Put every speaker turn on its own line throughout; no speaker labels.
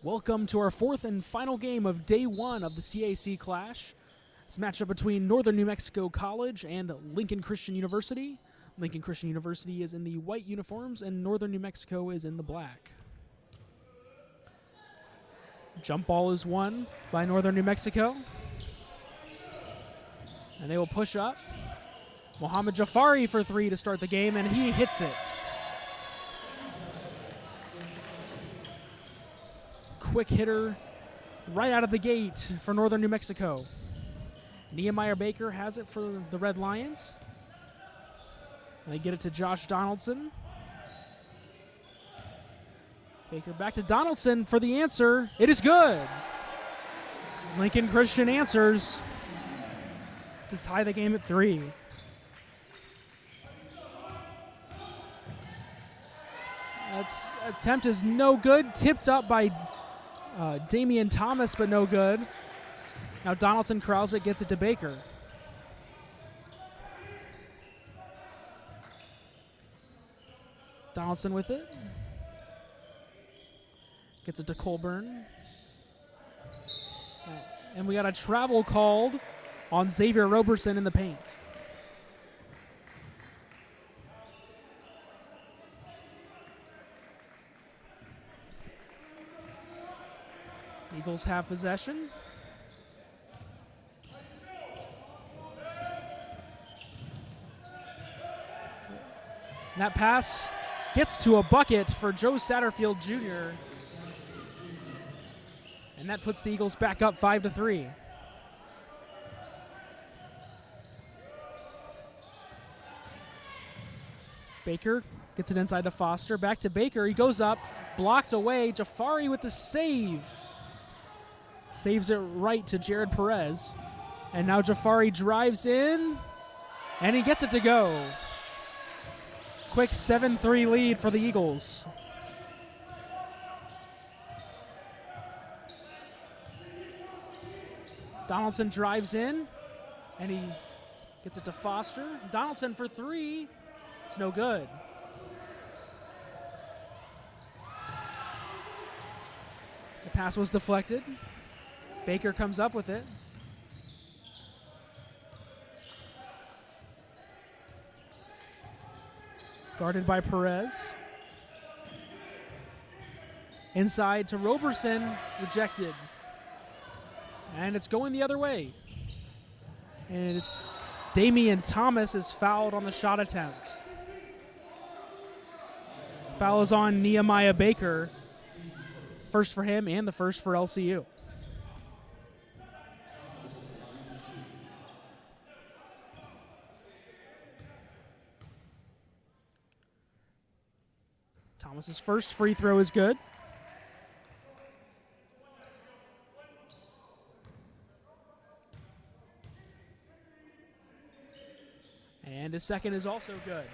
Welcome to our fourth and final game of day one of the CAC Clash. It's a matchup between Northern New Mexico College and Lincoln Christian University. Lincoln Christian University is in the white uniforms and Northern New Mexico is in the black. Jump ball is won by Northern New Mexico. And they will push up. Mohamed Jafari for three to start the game, and he hits it. Quick hitter right out of the gate for Northern New Mexico. Nehemiah Baker has it for the Red Lions. They get it to Josh Donaldson. Baker back to Donaldson for the answer. It is good. Lincoln Christian answers to tie the game at 3. That attempt is no good. Tipped up by Damian Thomas, but no good. Now Donaldson corrals it, gets it to Baker. Donaldson with it. Gets it to Colburn. And we got a travel called on Xavier Roberson in the paint. Eagles have possession. And that pass gets to a bucket for Joe Satterfield Jr. And that puts the Eagles back up 5-3. Baker gets it inside to Foster. Back to Baker. He goes up, blocked away. Jafari with the save. Saves it right to Jared Perez. And now Jafari drives in, and he gets it to go. Quick 7-3 lead for the Eagles. Donaldson drives in, and he gets it to Foster. Donaldson for three. It's no good. The pass was deflected. Baker comes up with it. Guarded by Perez. Inside to Roberson, rejected. And it's going the other way. And it's Damian Thomas is fouled on the shot attempt. Foul is on Nehemiah Baker. First for him and the first for LCU. Thomas's first free throw is good. And his second is also good.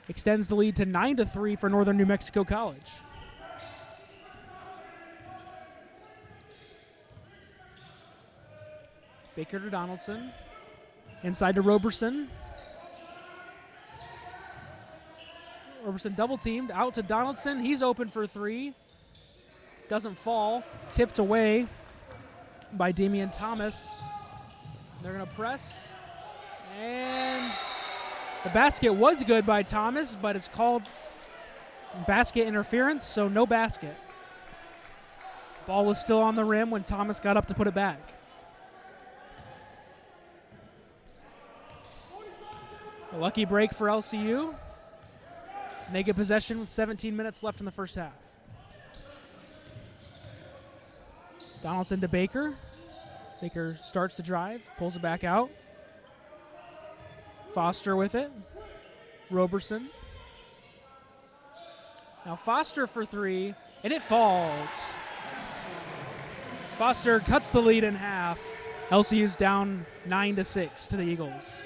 Extends the lead to 9-3 for Northern New Mexico College. Baker to Donaldson. Inside to Roberson. Roberson double teamed, out to Donaldson. He's open for three. Doesn't fall. Tipped away by Damian Thomas. They're going to press. And the basket was good by Thomas, but it's called basket interference, so no basket. Ball was still on the rim when Thomas got up to put it back. A lucky break for LCU. They get possession with 17 minutes left in the first half. Donaldson to Baker. Baker starts to drive, pulls it back out. Foster with it. Roberson. Now Foster for three, and it falls. Foster cuts the lead in half. LCU's down 9-6 to the Eagles.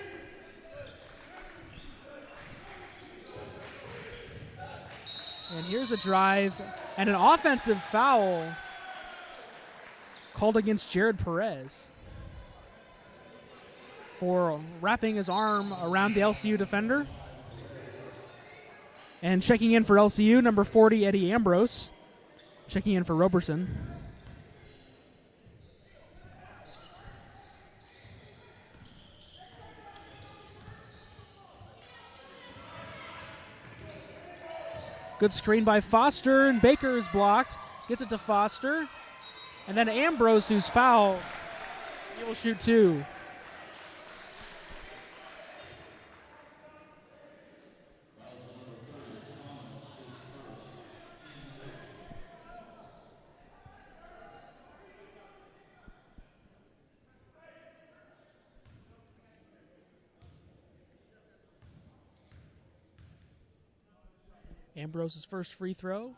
And here's a drive and an offensive foul called against Jared Perez for wrapping his arm around the LCU defender. And checking in for LCU, number 40, Eddie Ambrose. Checking in for Roberson. Good screen by Foster, and Baker is blocked. Gets it to Foster. And then Ambrose, who's fouled. He will shoot 2. Ambrose's first free throw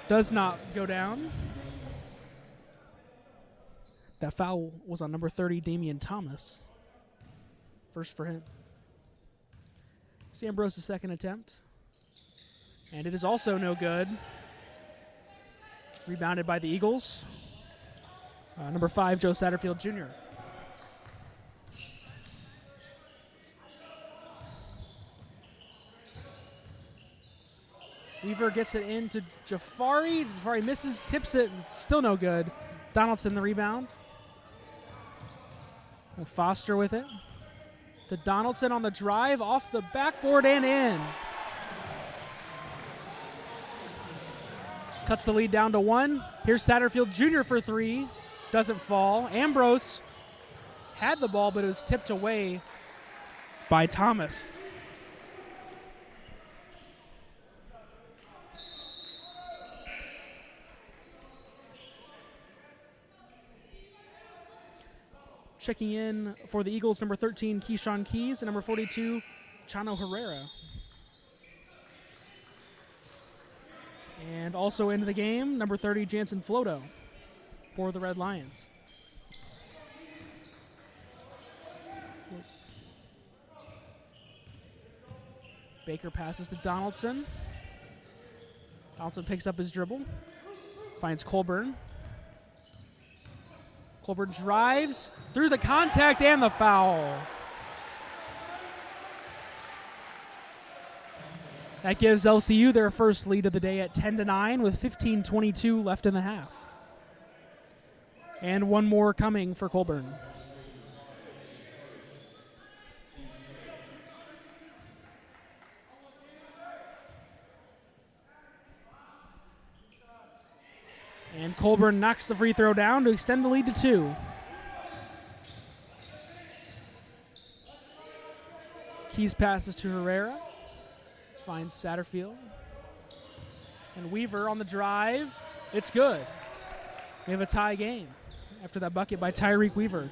does not go down. That foul was on number 30, Damian Thomas. First for him. It's Ambrose's second attempt. And it is also no good. Rebounded by the Eagles. Number 5, Joe Satterfield Jr. Weaver gets it into Jafari. Jafari misses, tips it, still no good. Donaldson the rebound. And Foster with it. To Donaldson on the drive, off the backboard and in. Cuts the lead down to 1. Here's Satterfield Jr. for 3. Doesn't fall. Ambrose had the ball, but it was tipped away by Thomas. Checking in for the Eagles, number 13, Keyshawn Keys, and number 42, Chano Herrera. And also into the game, number 30, Jansen Floto for the Red Lions. Baker passes to Donaldson. Donaldson picks up his dribble, finds Colburn. Colburn drives through the contact and the foul. That gives LCU their first lead of the day at 10-9 with 15:22 left in the half. And one more coming for Colburn. And Colburn knocks the free throw down to extend the lead to 2. Keys passes to Herrera. Finds Satterfield. And Weaver on the drive. It's good. We have a tie game after that bucket by Tyreek Weaver.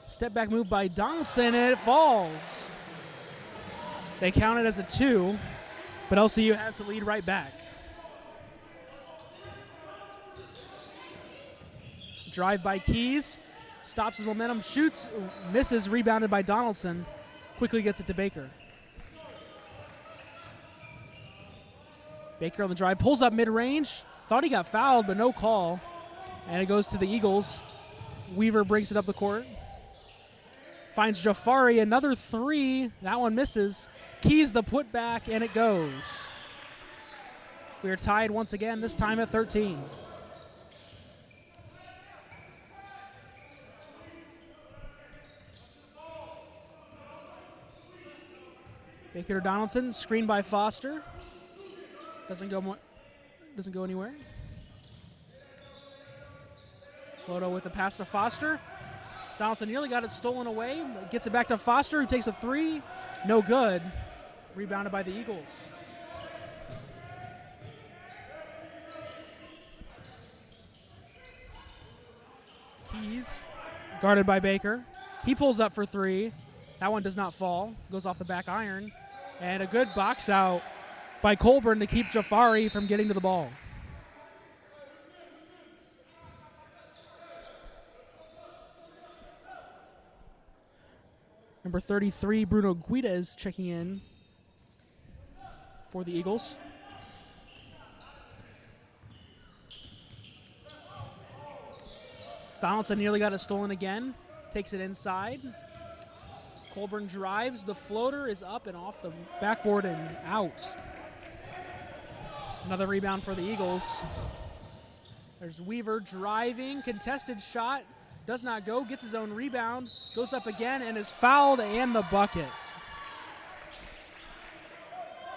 Step back move by Donaldson, and it falls. They count it as a 2, but LCU has the lead right back. Drive by Keys, stops his momentum, shoots, misses, rebounded by Donaldson, quickly gets it to Baker. Baker on the drive, pulls up mid-range, thought he got fouled, but no call, and it goes to the Eagles. Weaver brings it up the court. Finds Jafari, another 3, that one misses. Keys the putback, and it goes. We are tied once again, this time at 13. Baker to Donaldson, screened by Foster. Doesn't go anywhere. Floto with the pass to Foster. Donaldson nearly got it stolen away. Gets it back to Foster, who takes a 3. No good. Rebounded by the Eagles. Keys, guarded by Baker. He pulls up for 3. That one does not fall. Goes off the back iron. And a good box out by Colburn to keep Jafari from getting to the ball. Number 33, Bruno Guides, checking in for the Eagles. Donaldson nearly got it stolen again. Takes it inside. Colburn drives. The floater is up and off the backboard and out. Another rebound for the Eagles. There's Weaver driving. Contested shot. Does not go. Gets his own rebound. Goes up again and is fouled and the bucket.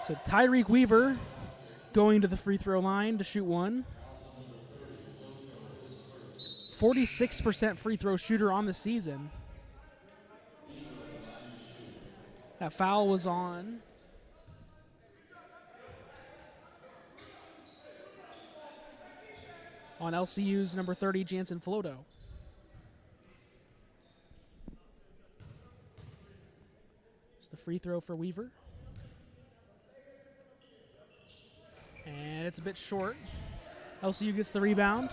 So Tyreek Weaver going to the free throw line to shoot one. 46% free throw shooter on the season. That foul was on LCU's number 30, Jansen Floto. It's the free throw for Weaver. And it's a bit short. LCU gets the rebound.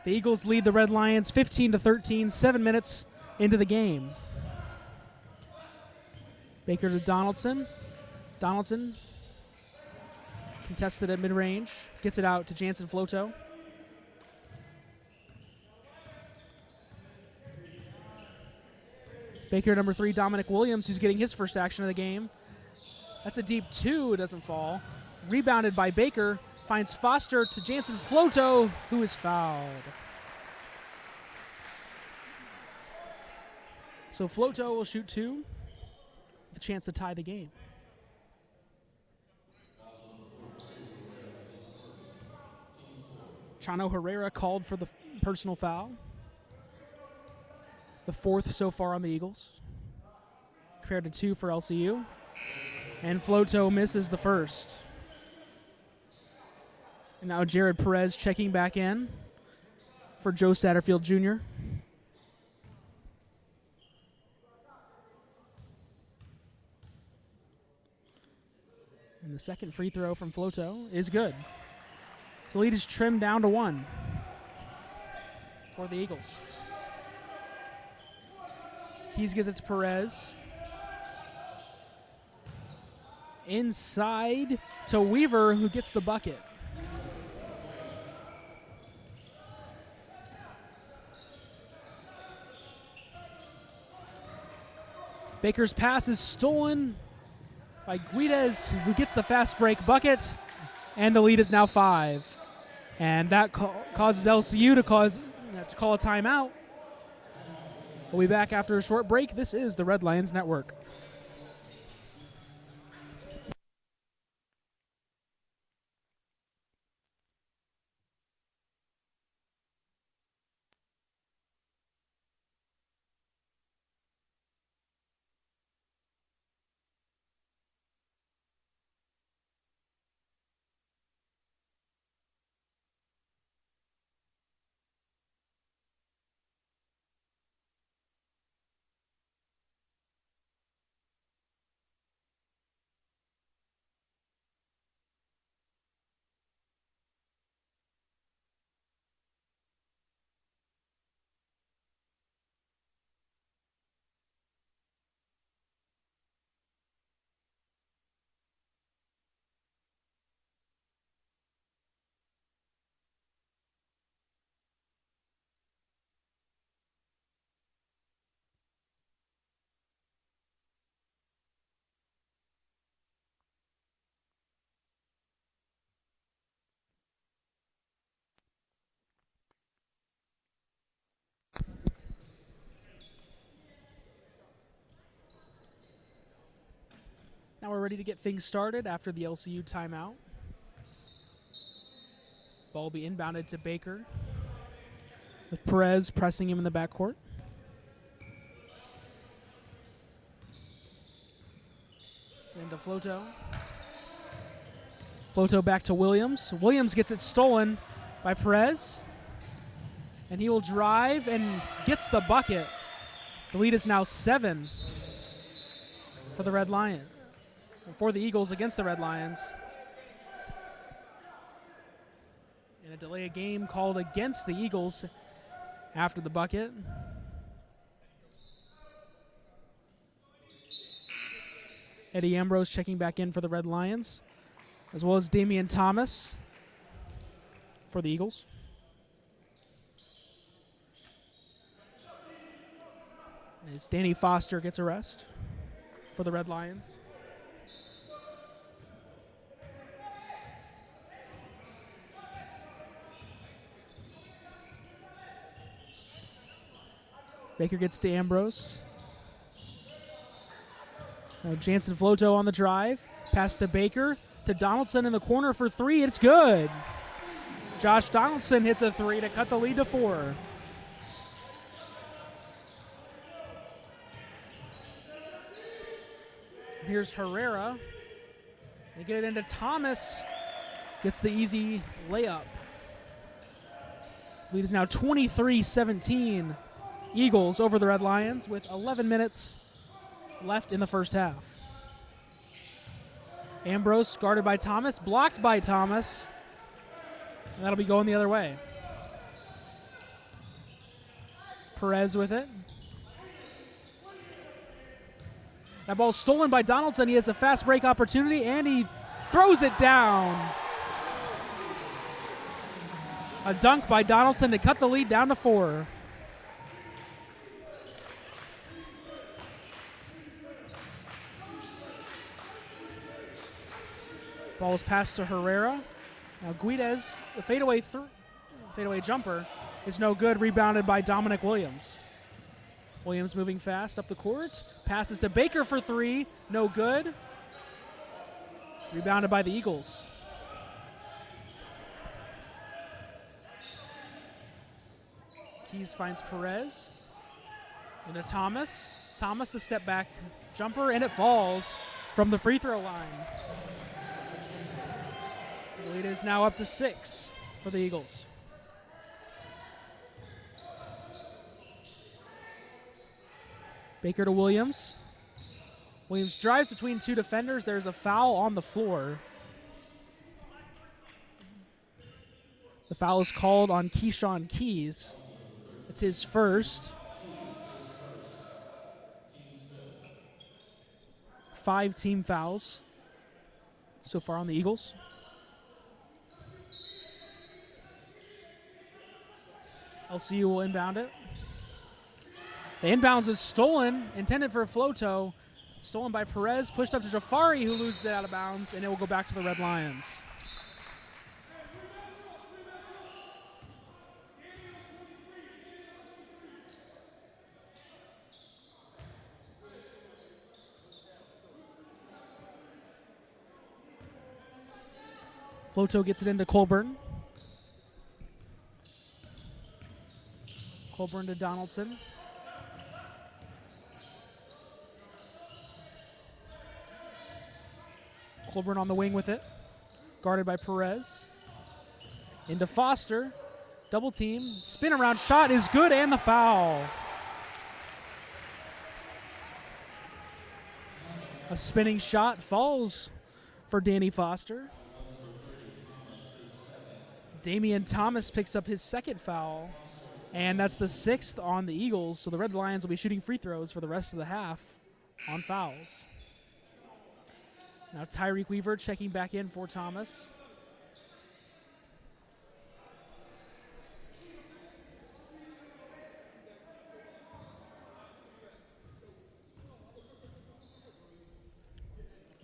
The Eagles lead the Red Lions 15-13, 7 minutes into the game. Baker to Donaldson. Donaldson contested at mid-range. Gets it out to Jansen Floto. Baker, number 3, Dominic Williams, who's getting his first action of the game. That's a deep 2. It doesn't fall. Rebounded by Baker. Finds Foster to Jansen Floto, who is fouled. So Floto will shoot 2 with a chance to tie the game. Chano Herrera called for the personal foul. The 4th so far on the Eagles, compared to 2 for LCU. And Floto misses the first. And now Jared Perez checking back in for Joe Satterfield Jr. And the second free throw from Floto is good. So lead is trimmed down to 1 for the Eagles. Keys gives it to Perez. Inside to Weaver, who gets the bucket. Baker's pass is stolen by Guidez, who gets the fast break bucket, and the lead is now 5. And that causes LCU to call a timeout. We'll be back after a short break. This is the Red Lions Network. Now we're ready to get things started after the LCU timeout. Ball will be inbounded to Baker, with Perez pressing him in the backcourt. It's into Floto. Floto back to Williams. Williams gets it stolen by Perez, and he will drive and gets the bucket. The lead is now 7 for the Red Lions. For the Eagles against the Red Lions. And a delay of game called against the Eagles after the bucket. Eddie Ambrose checking back in for the Red Lions, as well as Damian Thomas for the Eagles. as Danny Foster gets a rest for the Red Lions. Baker gets to Ambrose. Now Jansen Floto on the drive. Pass to Baker. To Donaldson in the corner for three. It's good. Josh Donaldson hits a three to cut the lead to 4. Here's Herrera. They get it into Thomas. Gets the easy layup. Lead is now 23-17. Eagles over the Red Lions with 11 minutes left in the first half. Ambrose guarded by Thomas, blocked by Thomas. And that'll be going the other way. Perez with it. That ball's stolen by Donaldson. He has a fast break opportunity, and he throws it down. A dunk by Donaldson to cut the lead down to 4. Ball is passed to Herrera. Now Guidez, the fadeaway jumper is no good, rebounded by Dominic Williams. Williams moving fast up the court. Passes to Baker for 3, no good. Rebounded by the Eagles. Keys finds Perez. Into Thomas. Thomas, the step back jumper, and it falls from the free throw line. The lead is now up to 6 for the Eagles. Baker to Williams. Williams drives between 2 defenders. There's a foul on the floor. The foul is called on Keyshawn Keys. It's his first. 5 team fouls so far on the Eagles. LCU will inbound it. The inbounds is stolen, intended for a Floto. Stolen by Perez, pushed up to Jafari, who loses it out of bounds, and it will go back to the Red Lions. Floto gets it into Colburn. Colburn to Donaldson. Colburn on the wing with it. Guarded by Perez. Into Foster. Double team. Spin around shot is good, and the foul. A spinning shot falls for Danny Foster. Damian Thomas picks up his second foul, and that's the 6th on the Eagles, so the Red Lions will be shooting free throws for the rest of the half on fouls. Now Tyreek Weaver checking back in for Thomas.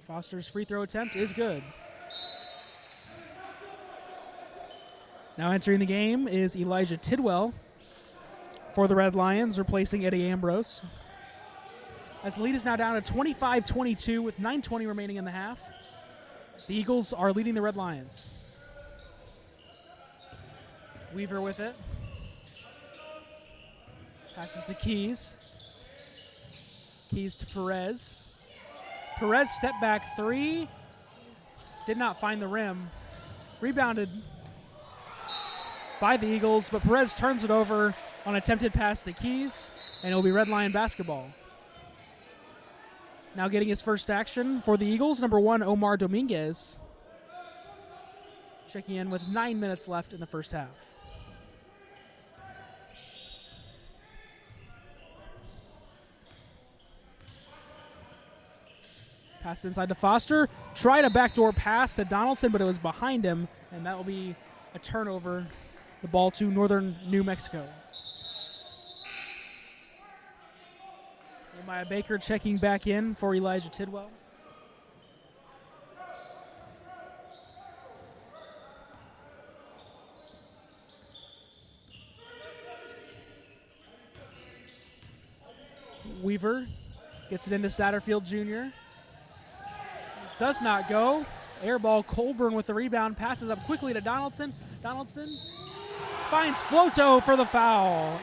Foster's free throw attempt is good. Now entering the game is Elijah Tidwell for the Red Lions, replacing Eddie Ambrose. As the lead is now down to 25-22 with 9:20 remaining in the half. The Eagles are leading the Red Lions. Weaver with it. Passes to Keys. Keys to Perez. Perez step back 3. Did not find the rim. Rebounded by the Eagles, but Perez turns it over on attempted pass to Keys, and it will be Red Lion basketball. Now getting his first action for the Eagles, number 1, Omar Dominguez. Checking in with 9 minutes left in the first half. Pass inside to Foster. Tried a backdoor pass to Donaldson, but it was behind him, and that will be a turnover. The ball to Northern New Mexico. Nehemiah Baker checking back in for Elijah Tidwell. Weaver gets it into Satterfield Jr. Does not go. Air ball. Colburn with the rebound. Passes up quickly to Donaldson. Donaldson finds Floto for the foul.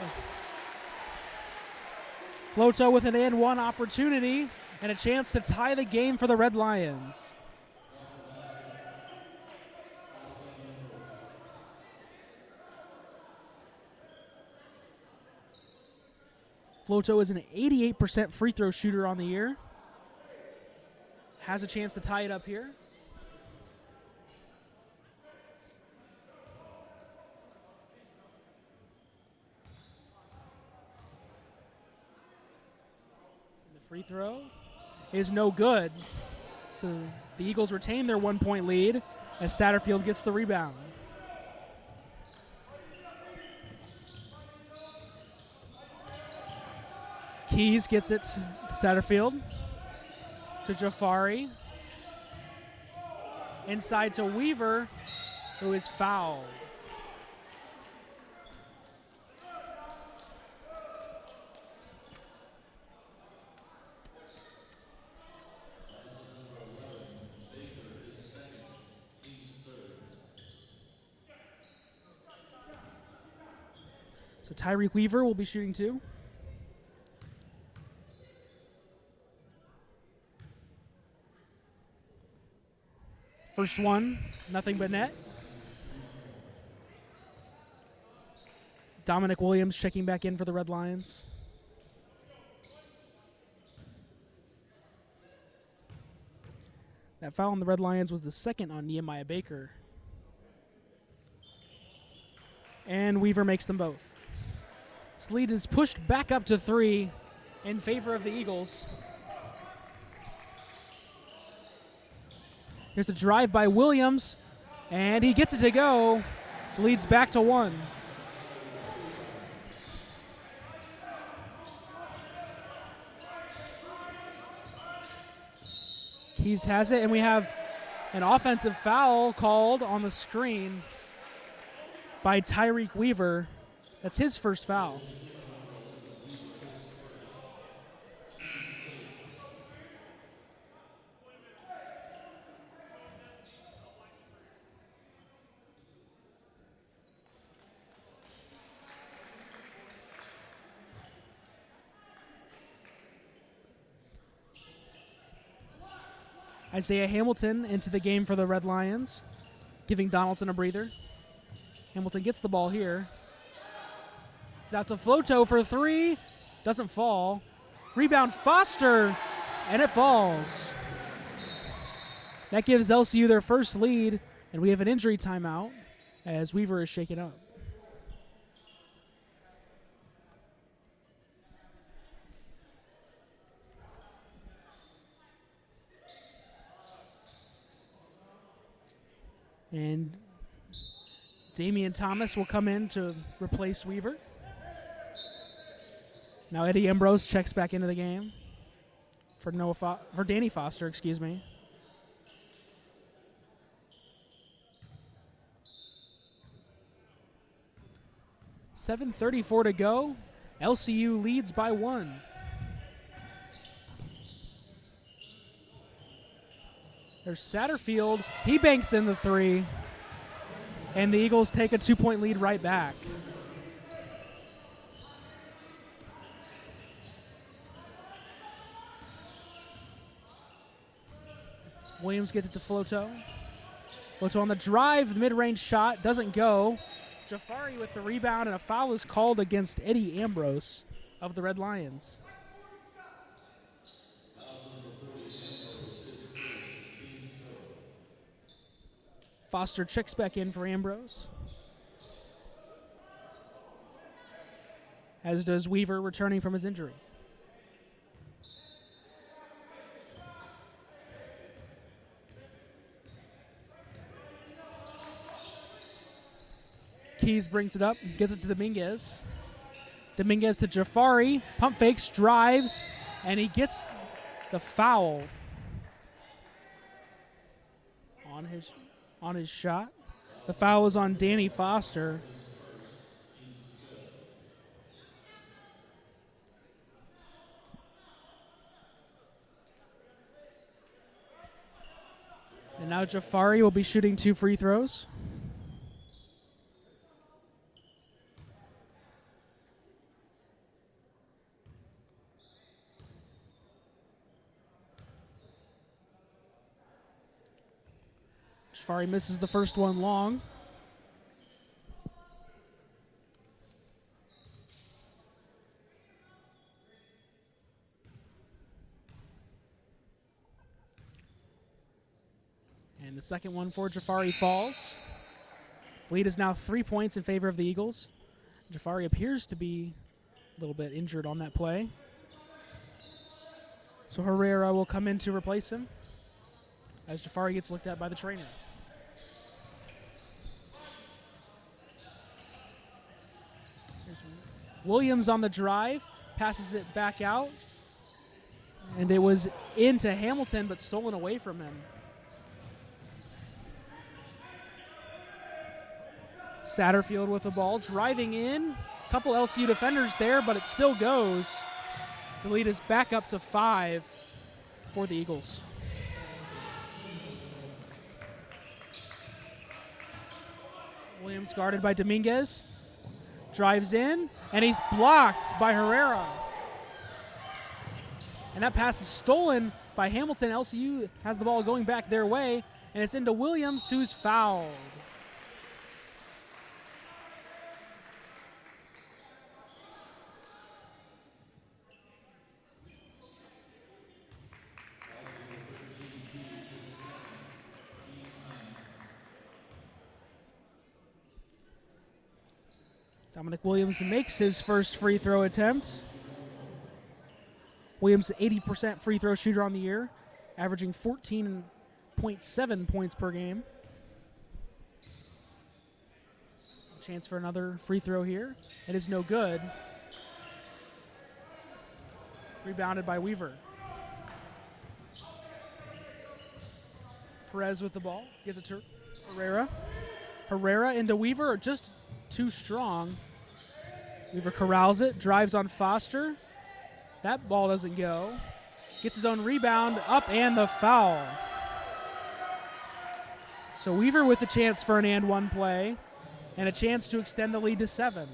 Floto with an and-one opportunity and a chance to tie the game for the Red Lions. Floto is an 88% free throw shooter on the year. Has a chance to tie it up here. The free throw is no good. So the Eagles retain their 1-point lead as Satterfield gets the rebound. Keys gets it to Satterfield, to Jafari. Inside to Weaver, who is fouled. So Tyreek Weaver will be shooting two. First one, nothing but net. Dominic Williams checking back in for the Red Lions. That foul on the Red Lions was the second on Nehemiah Baker. And Weaver makes them both. This lead is pushed back up to 3 in favor of the Eagles. Here's the drive by Williams, and he gets it to go. Leads back to 1. Keys has it, and we have an offensive foul called on the screen by Tyreek Weaver. That's his first foul. Isaiah Hamilton into the game for the Red Lions, giving Donaldson a breather. Hamilton gets the ball here. It's out to Floto for 3. Doesn't fall. Rebound Foster, and it falls. That gives LCU their first lead, and we have an injury timeout as Weaver is shaken up. And Damian Thomas will come in to replace Weaver. Now Eddie Ambrose checks back into the game for Danny Foster, excuse me. .734 to go. LCU leads by 1. There's Satterfield. He banks in the 3. And the Eagles take a 2-point lead right back. Williams gets it to Floto. Floto on the drive. The mid-range shot doesn't go. Jafari with the rebound, and a foul is called against Eddie Ambrose of the Red Lions. Foster checks back in for Ambrose. As does Weaver, returning from his injury. Keys brings it up, gets it to Dominguez. Dominguez to Jafari, pump fakes, drives, And he gets the foul on his shot. The foul is on Danny Foster. And now Jafari will be shooting 2 free throws. Jafari misses the first one long. And the second one for Jafari falls. Lead is now 3 points in favor of the Eagles. Jafari appears to be a little bit injured on that play. So Herrera will come in to replace him as Jafari gets looked at by the trainer. There's Williams on the drive, passes it back out. And it was into Hamilton, but stolen away from him. Satterfield with the ball, driving in. A couple LCU defenders there, but it still goes. So lead is back up to 5 for the Eagles. Williams guarded by Dominguez. Drives in, and he's blocked by Herrera. And that pass is stolen by Hamilton. LCU has the ball going back their way, and it's into Williams, who's fouled. Dominic Williams makes his first free throw attempt. Williams, 80% free throw shooter on the year, averaging 14.7 points per game. Chance for another free throw here. It is no good. Rebounded by Weaver. Perez with the ball. Gets it to Herrera. Herrera into Weaver, just too strong. Weaver corrals it, drives on Foster. That ball doesn't go. Gets his own rebound, up, and the foul. So Weaver with a chance for an and one play and a chance to extend the lead to 7.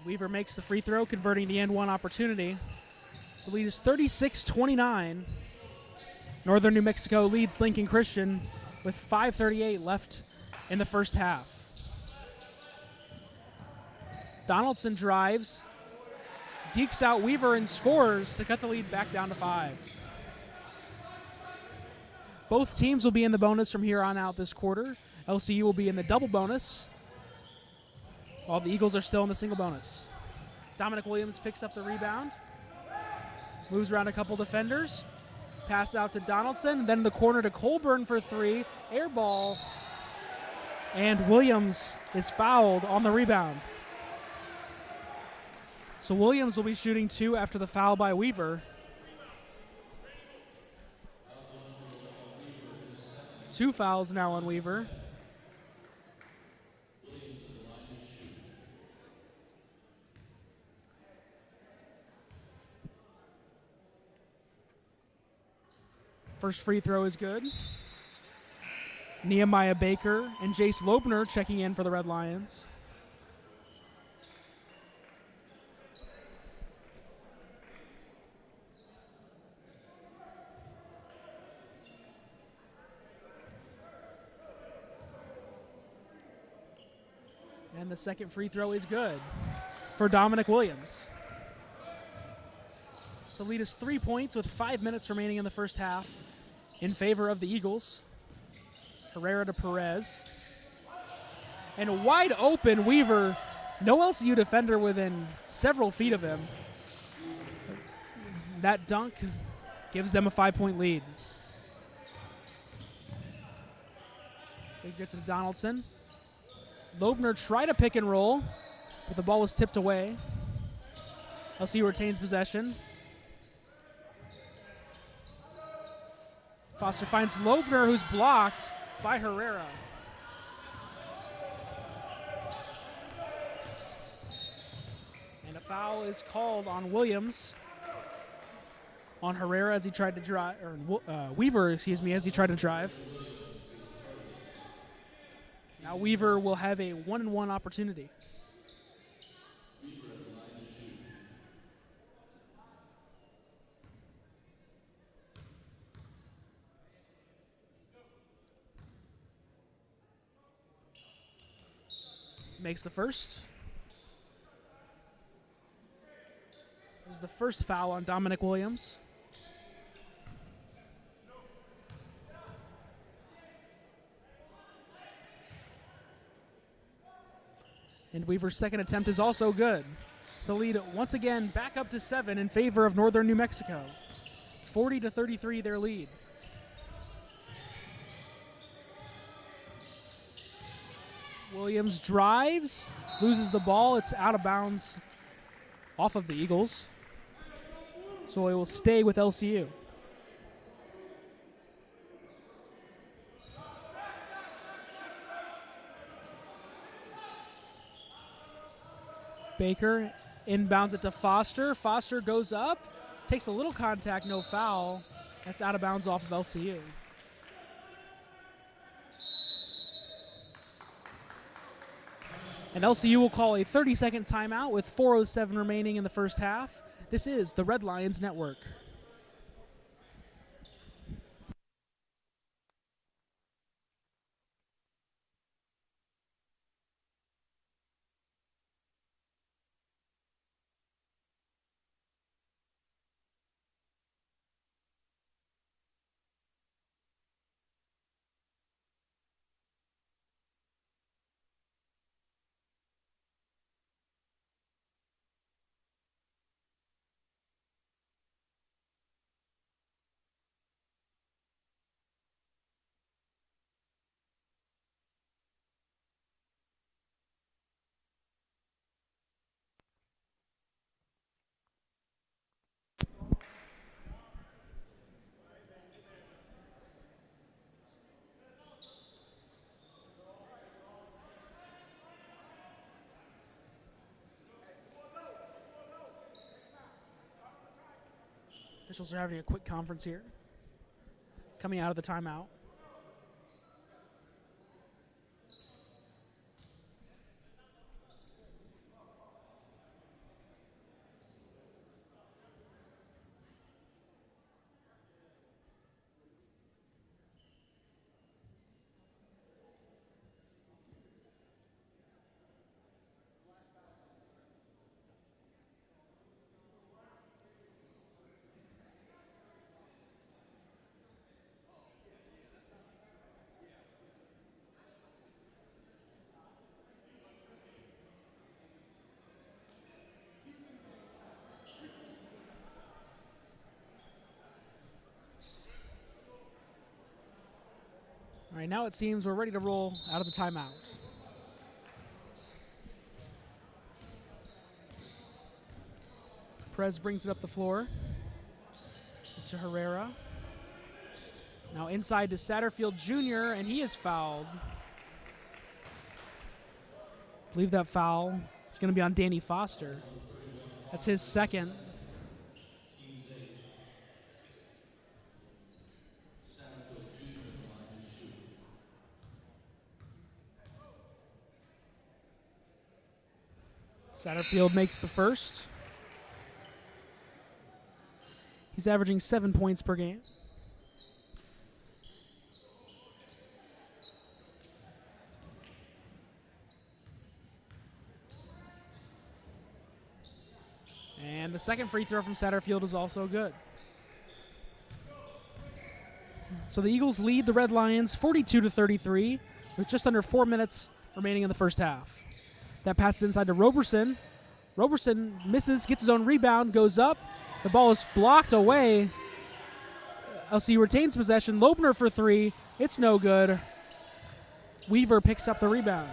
Weaver makes the free throw, converting the and one opportunity. The lead is 36-29. Northern New Mexico leads Lincoln Christian with 5:38 left in the first half. Donaldson drives, dekes out Weaver, and scores to cut the lead back down to 5. Both teams will be in the bonus from here on out this quarter. LCU will be in the double bonus, while the Eagles are still in the single bonus. Dominic Williams picks up the rebound, moves around a couple defenders, pass out to Donaldson, then in the corner to Colburn for 3, air ball, and Williams is fouled on the rebound. So Williams will be shooting 2 after the foul by Weaver. 2 fouls now on Weaver. First free throw is good. Nehemiah Baker and Jace Lobner checking in for the Red Lions. And the second free throw is good for Dominic Williams. So lead is 3 points with 5 minutes remaining in the first half in favor of the Eagles. Herrera to Perez. And a wide open Weaver. No LCU defender within several feet of him. That dunk gives them a 5-point lead. It gets to Donaldson. Loebner tried to pick and roll, but the ball was tipped away. LCU retains possession. Foster finds Loebner, who's blocked by Herrera. And a foul is called on Williams, on Herrera as he tried to drive, or Weaver, excuse me, as he tried to drive. Now Weaver will have a 1-and-1 opportunity. Makes the first. This is the first foul on Dominic Williams. And Weaver's second attempt is also good. So lead once again back up to 7 in favor of Northern New Mexico. 40-33 their lead. Williams drives, loses the ball. It's out of bounds off of the Eagles. So it will stay with LCU. Baker inbounds it to Foster. Foster goes up, takes a little contact, no foul. That's out of bounds off of LCU. And LCU will call a 30-second timeout with 4:07 remaining in the first half. This is the Red Lions Network. Officials are having a quick conference here, coming out of the timeout. All right, now it seems we're ready to roll out of the timeout. Perez brings it up the floor to Herrera. Now inside to Satterfield Jr., and he is fouled. I believe that foul is going to be on Danny Foster. That's his second. Satterfield makes the first. He's averaging 7 points per game. And the second free throw from Satterfield is also good. So the Eagles lead the Red Lions 42-33 with just under 4 minutes remaining in the first half. That passes inside to Roberson. Roberson misses, gets his own rebound, goes up. The ball is blocked away. LCU retains possession. Loebner for three. It's no good. Weaver picks up the rebound.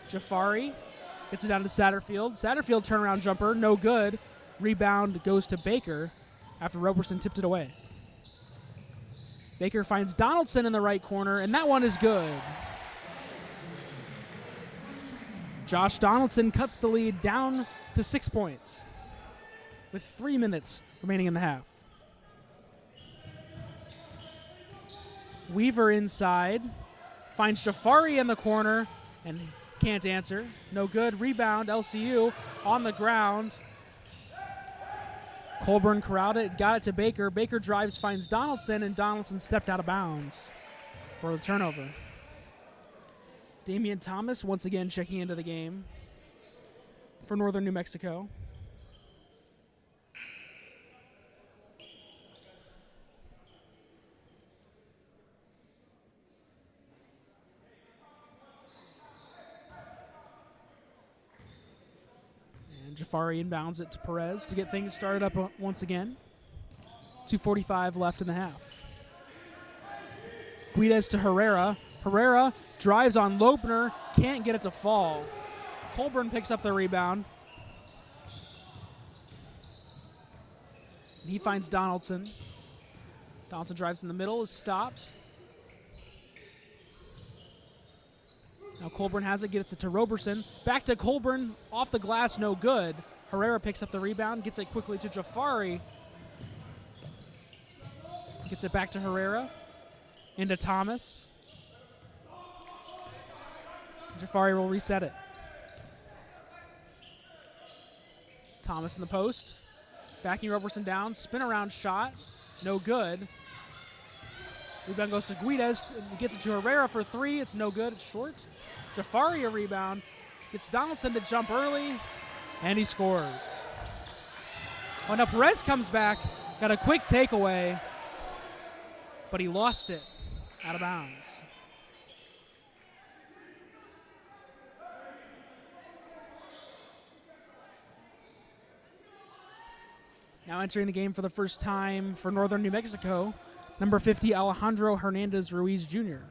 Jafari gets it down to Satterfield. Satterfield turnaround jumper, no good. Rebound goes to Baker after Roberson tipped it away. Baker finds Donaldson in the right corner, and that one is good. Josh Donaldson cuts the lead down to 6 points with 3 minutes remaining in the half. Weaver inside, finds Jafari in the corner, and can't answer. No good. Rebound, LCU on the ground. Colburn corralled it, got it to Baker. Baker drives, finds Donaldson, and Donaldson stepped out of bounds for the turnover. Damian Thomas once again checking into the game for Northern New Mexico. Jafari inbounds it to Perez to get things started up once again. 2:45 left in the half. Guides to Herrera. Herrera drives on Loebner, can't get it to fall. Colburn picks up the rebound. He finds Donaldson. Donaldson drives in the middle, is stopped. Now Colburn has it, gets it to Roberson. Back to Colburn, off the glass, no good. Herrera picks up the rebound, gets it quickly to Jafari. Gets it back to Herrera. Into Thomas. Jafari will reset it. Thomas in the post. Backing Roberson down, spin around shot, no good. Rebound goes to Guides, gets it to Herrera for three, it's no good, it's short. Jafari a rebound, gets Donaldson to jump early, and he scores. Oh, now Perez comes back, got a quick takeaway, but he lost it out of bounds. Now entering the game for the first time for Northern New Mexico, number 50, Alejandro Hernandez Ruiz Jr.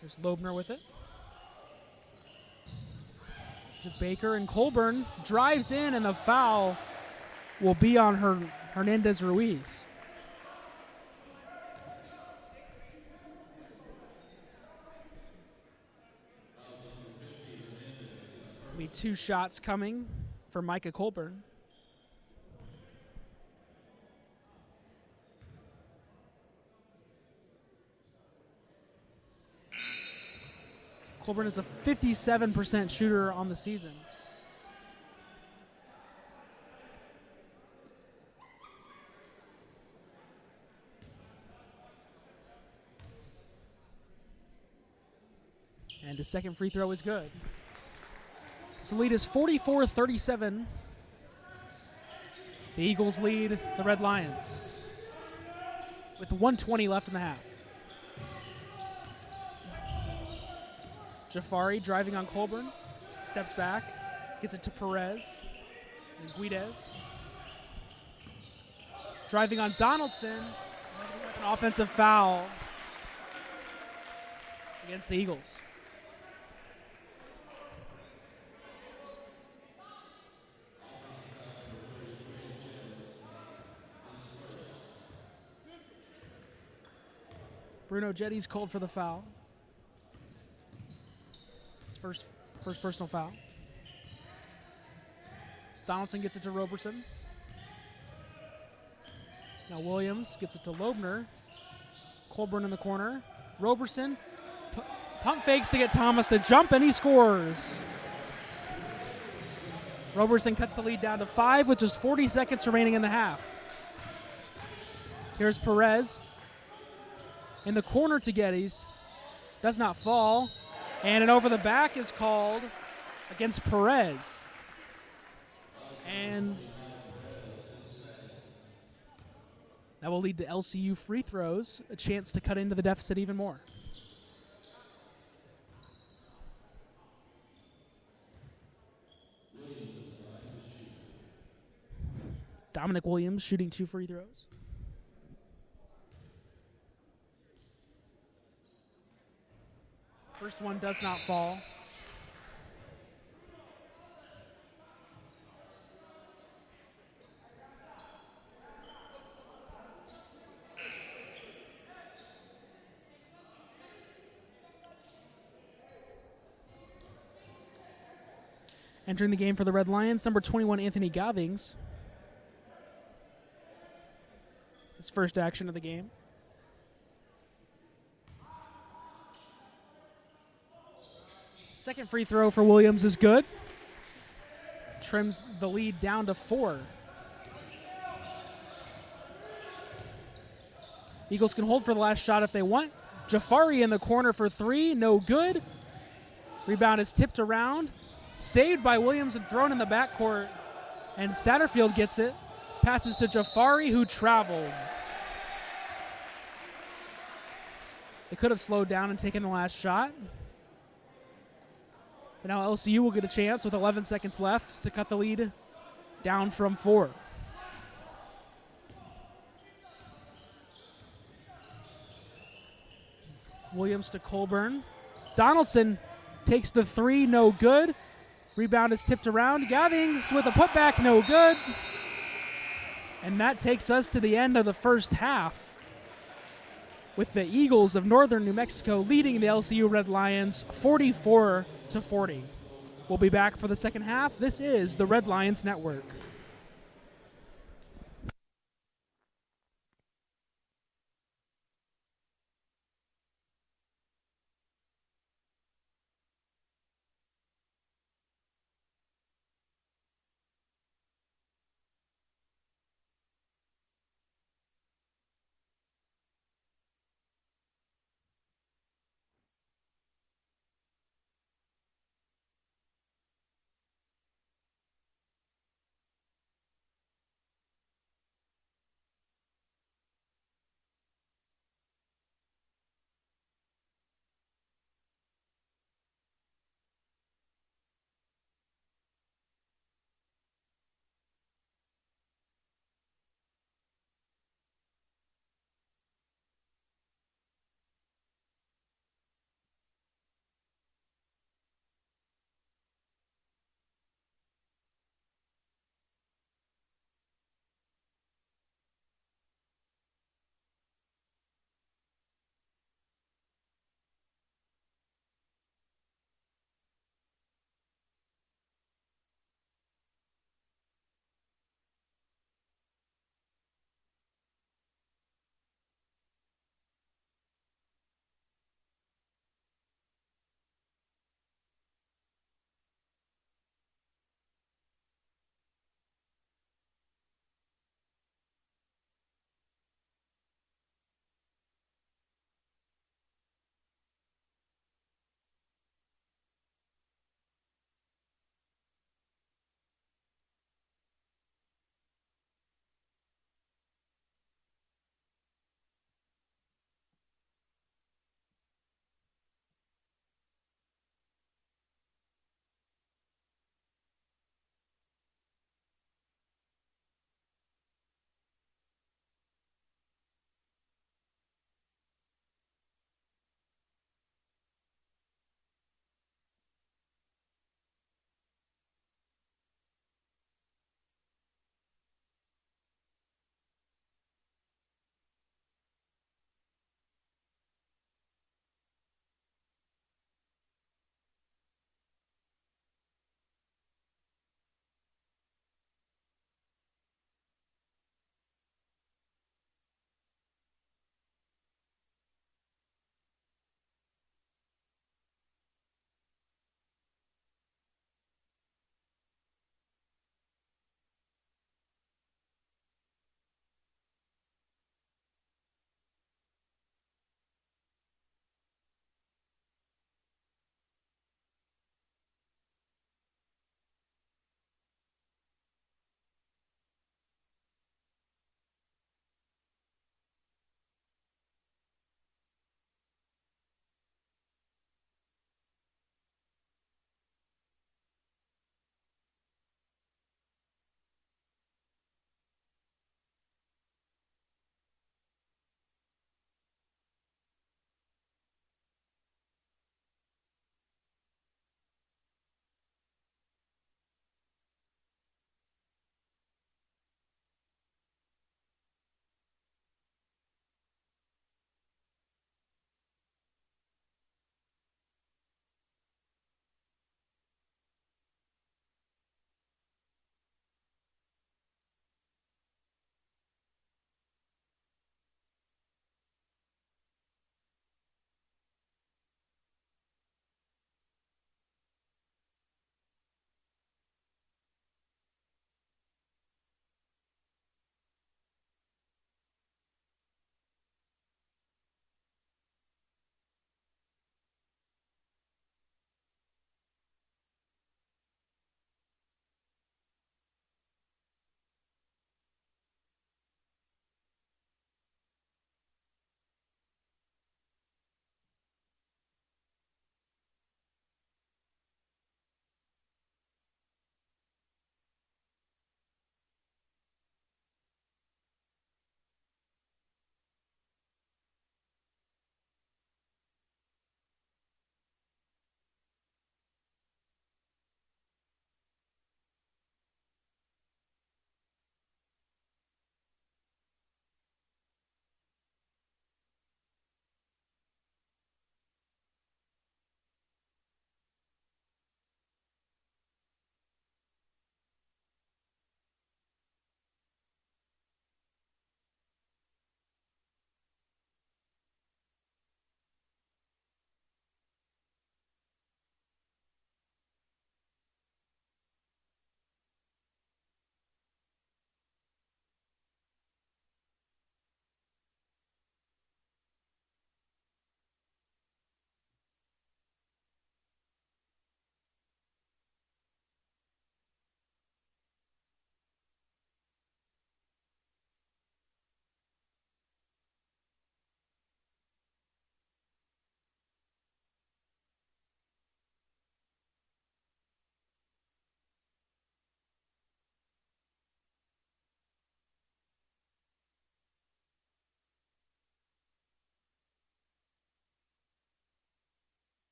There's Loebner with it. To Baker, and Colburn drives in, and the foul will be on Hernandez Ruiz. Be 2 shots coming for Micah Colburn. Colburn is a 57% shooter on the season. And his second free throw is good. So the lead is 44-37. The Eagles lead the Red Lions with 1:20 left in the half. Jafari driving on Colburn, steps back, gets it to Perez and Guides. Driving on Donaldson, an offensive foul against the Eagles. Bruno Jetty's called for the foul. His first personal foul. Donaldson gets it to Roberson. Now Williams gets it to Loebner. Colburn in the corner. Roberson pump fakes to get Thomas to jump, and he scores. Roberson cuts the lead down to 5 with just 40 seconds remaining in the half. Here's Perez. In the corner to Geddes, does not fall, and an over the back is called against Perez. And That will lead to LCU free throws, a chance to cut into the deficit even more. Dominic Williams shooting 2 free throws. First one does not fall. Entering the game for the Red Lions, number 21, Anthony Gavings. His first action of the game. Second free throw for Williams is good. Trims the lead down to 4. Eagles can hold for the last shot if they want. Jafari in the corner for 3, no good. Rebound is tipped around. Saved by Williams and thrown in the backcourt. And Satterfield gets it. Passes to Jafari, who traveled. They could have slowed down and taken the last shot. But now LCU will get a chance with 11 seconds left to cut the lead down from 4. Williams to Colburn. Donaldson takes the 3, no good. Rebound is tipped around. Gavings with a putback, no good. And that takes us to the end of the first half, with the Eagles of Northern New Mexico leading the LCU Red Lions 44-40. We'll be back for the second half. This is the Red Lions Network.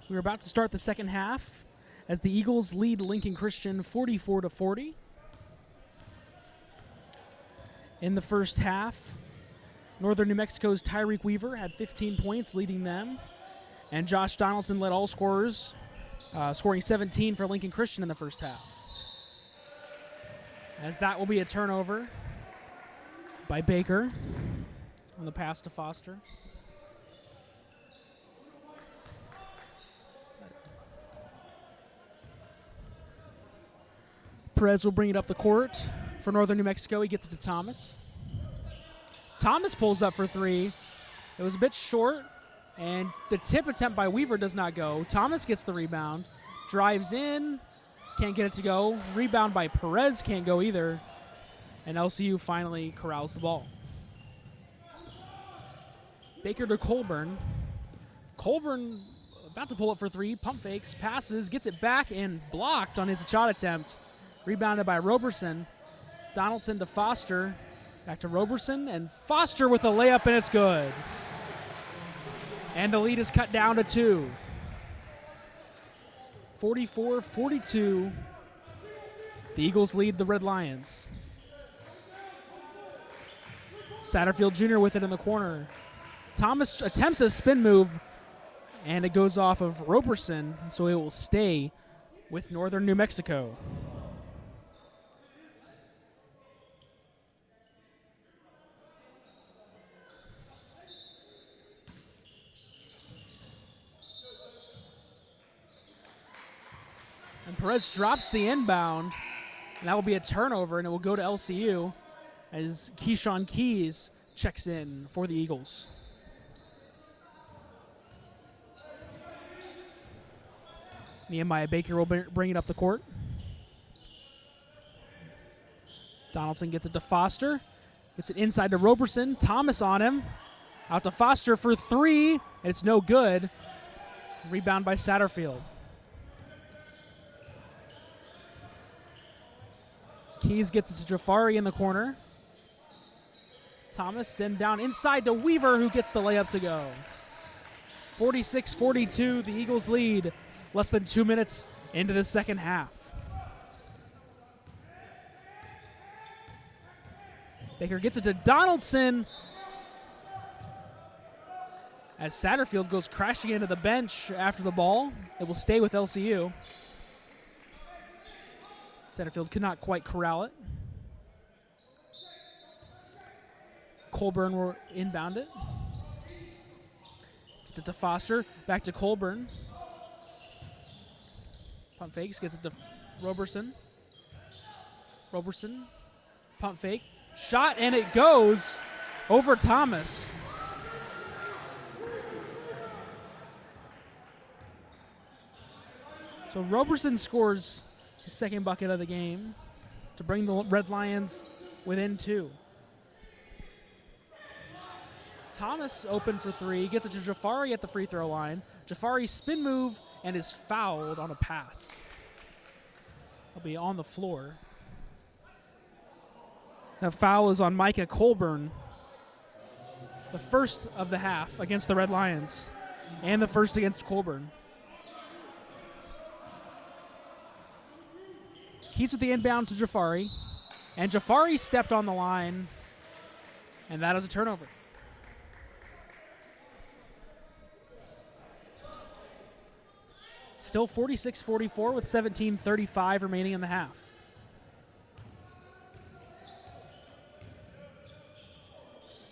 We're about to start the second half as the Eagles lead Lincoln Christian 44-40. In the first half, Northern New Mexico's Tyreek Weaver had 15 points, leading them. And Josh Donaldson led all scorers, scoring 17 for Lincoln Christian in the first half. As that will be a turnover by Baker on the pass to Foster. Perez will bring it up the court for Northern New Mexico. He gets it to Thomas. Thomas pulls up for three. It was a bit short, and the tip attempt by Weaver does not go. Thomas gets the rebound, drives in, can't get it to go. Rebound by Perez can't go either, and LCU finally corrals the ball. Baker to Colburn. Colburn about to pull up for three, pump fakes, passes, gets it back, and blocked on his shot attempt. Rebounded by Roberson. Donaldson to Foster. Back to Roberson, and Foster with a layup, and it's good. And the lead is cut down to 2. 44-42. The Eagles lead the Red Lions. Satterfield Jr. with it in the corner. Thomas attempts a spin move, and it goes off of Roberson, so it will stay with Northern New Mexico. And Perez drops the inbound, and that will be a turnover, and it will go to LCU as Keyshawn Keys checks in for the Eagles. Nehemiah Baker will bring it up the court. Donaldson gets it to Foster. Gets it inside to Roberson. Thomas on him. Out to Foster for three, and it's no good. Rebound by Satterfield. Keys gets it to Jafari in the corner. Thomas then down inside to Weaver, who gets the layup to go. 46-42, the Eagles lead less than 2 minutes into the second half. Baker gets it to Donaldson as Satterfield goes crashing into the bench after the ball. It will stay with LCU. Satterfield could not quite corral it. Colburn will inbound it. Gets it to Foster. Back to Colburn. Pump fakes. Gets it to Roberson. Roberson. Pump fake. Shot, and it goes over Thomas. So Roberson scores his second bucket of the game to bring the Red Lions within 2. Thomas open for three, gets it to Jafari at the free throw line. Jafari spin move and is fouled on a pass. He'll be on the floor. That foul is on Micah Colburn. The first of the half against the Red Lions, and the first against Colburn. Keys with the inbound to Jafari, and Jafari stepped on the line, and that is a turnover. Still 46-44 with 17:35 remaining in the half.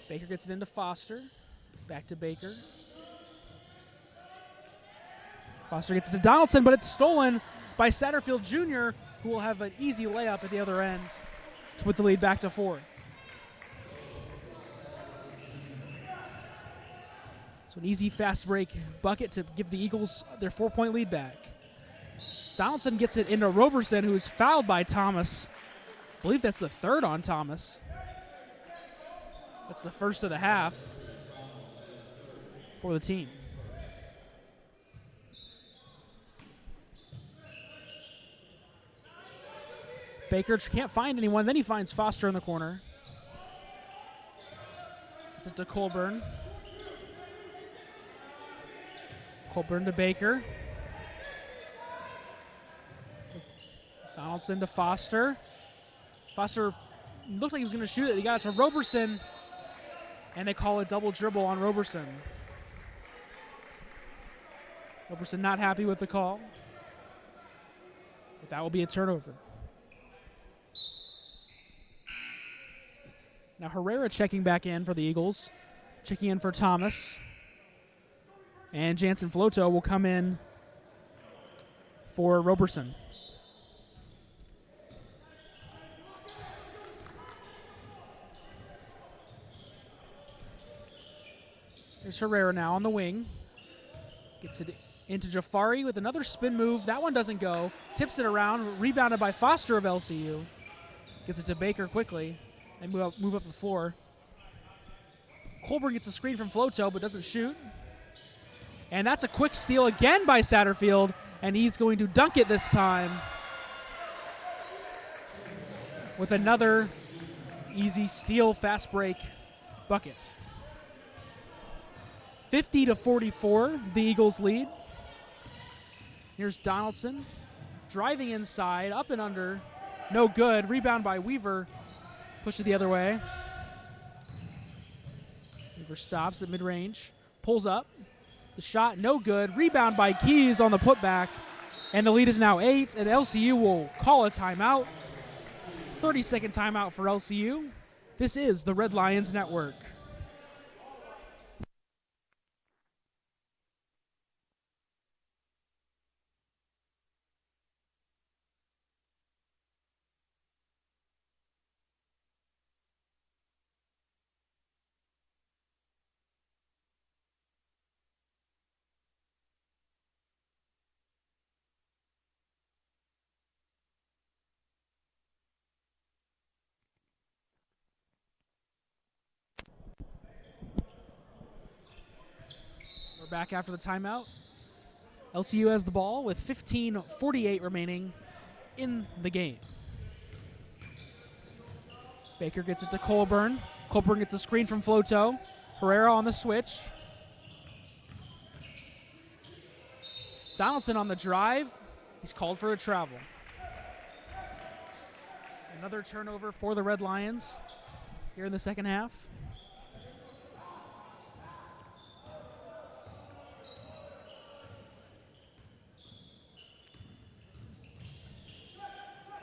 Baker gets it into Foster. Back to Baker. Foster gets it to Donaldson, but it's stolen by Satterfield Jr., who will have an easy layup at the other end to put the lead back to 4. So an easy fast break bucket to give the Eagles their 4-point lead back. Donaldson gets it into Roberson, who is fouled by Thomas. I believe that's the third on Thomas. That's the first of the half for the team. Baker can't find anyone. Then he finds Foster in the corner. It's to Colburn. Colburn to Baker. Donaldson to Foster. Foster looked like he was going to shoot it. He got it to Roberson, and they call a double dribble on Roberson. Roberson not happy with the call, but that will be a turnover. Now Herrera checking back in for the Eagles, checking in for Thomas. And Jansen Floto will come in for Roberson. Here's Herrera now on the wing. Gets it into Jafari with another spin move. That one doesn't go. Tips it around. Rebounded by Foster of LCU. Gets it to Baker quickly. And move up the floor. Colburn gets a screen from Floto but doesn't shoot. And that's a quick steal again by Satterfield. And he's going to dunk it this time with another easy steal, fast break bucket. 50-44, the Eagles lead. Here's Donaldson driving inside, up and under, no good. Rebound by Weaver, push it the other way. Weaver stops at mid-range, pulls up. The shot, no good. Rebound by Keys on the putback, and the lead is now 8, and LCU will call a timeout. 30-second timeout for LCU. This is the Red Lions Network. Back after the timeout. LCU has the ball with 15:48 remaining in the game. Baker gets it to Colburn. Colburn gets a screen from Floto. Herrera on the switch. Donaldson on the drive. He's called for a travel. Another turnover for the Red Lions here in the second half.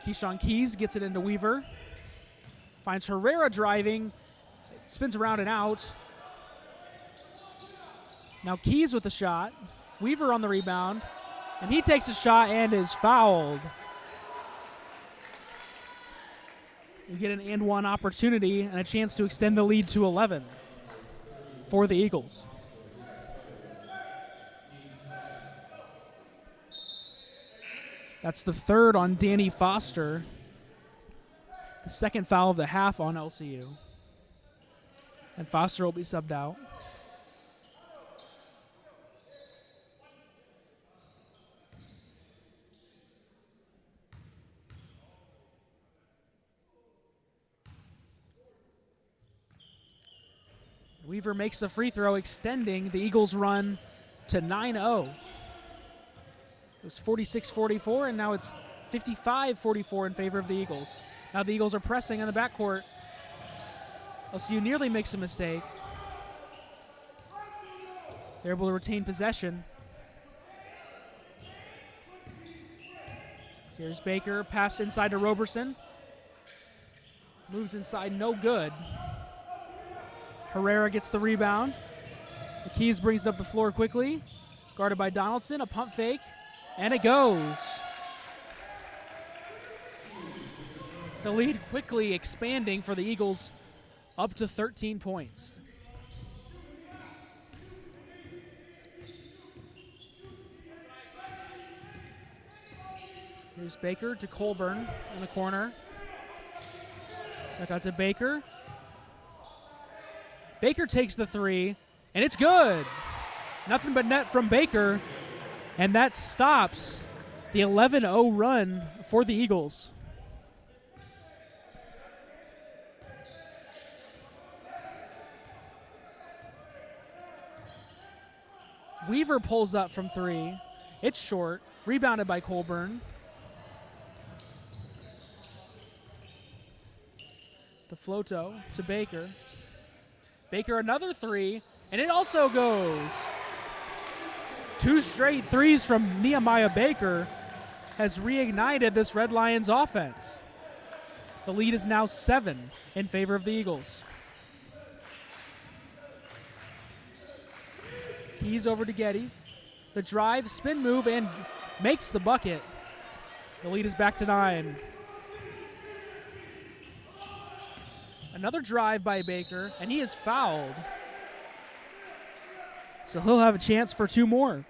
Keyshawn Keys gets it into Weaver. Finds Herrera driving. Spins around and out. Now Keys with the shot. Weaver on the rebound. And he takes a shot and is fouled. You get an and one opportunity and a chance to extend the lead to 11 for the Eagles. That's the third on Danny Foster. The second foul of the half on LCU. And Foster will be subbed out. Weaver makes the free throw, extending the Eagles' run to 9-0. It was 46-44, and now it's 55-44 in favor of the Eagles. Now the Eagles are pressing on the backcourt. LCU nearly makes a mistake. They're able to retain possession. Here's Baker, pass inside to Roberson. Moves inside, no good. Herrera gets the rebound. The Keys brings it up the floor quickly. Guarded by Donaldson, a pump fake. And it goes. The lead quickly expanding for the Eagles up to 13 points. Here's Baker to Colburn in the corner. Back out to Baker. Baker takes the three, and it's good. Nothing but net from Baker. And that stops the 11-0 run for the Eagles. Weaver pulls up from three. It's short. Rebounded by Colburn. Floto to Baker. Baker another three, and it also goes. 2 straight threes from Nehemiah Baker has reignited this Red Lions offense. The lead is now 7 in favor of the Eagles. Keys over to Geddes. The drive, spin move, and makes the bucket. The lead is back to 9. Another drive by Baker, and he is fouled. So he'll have a chance for 2 more.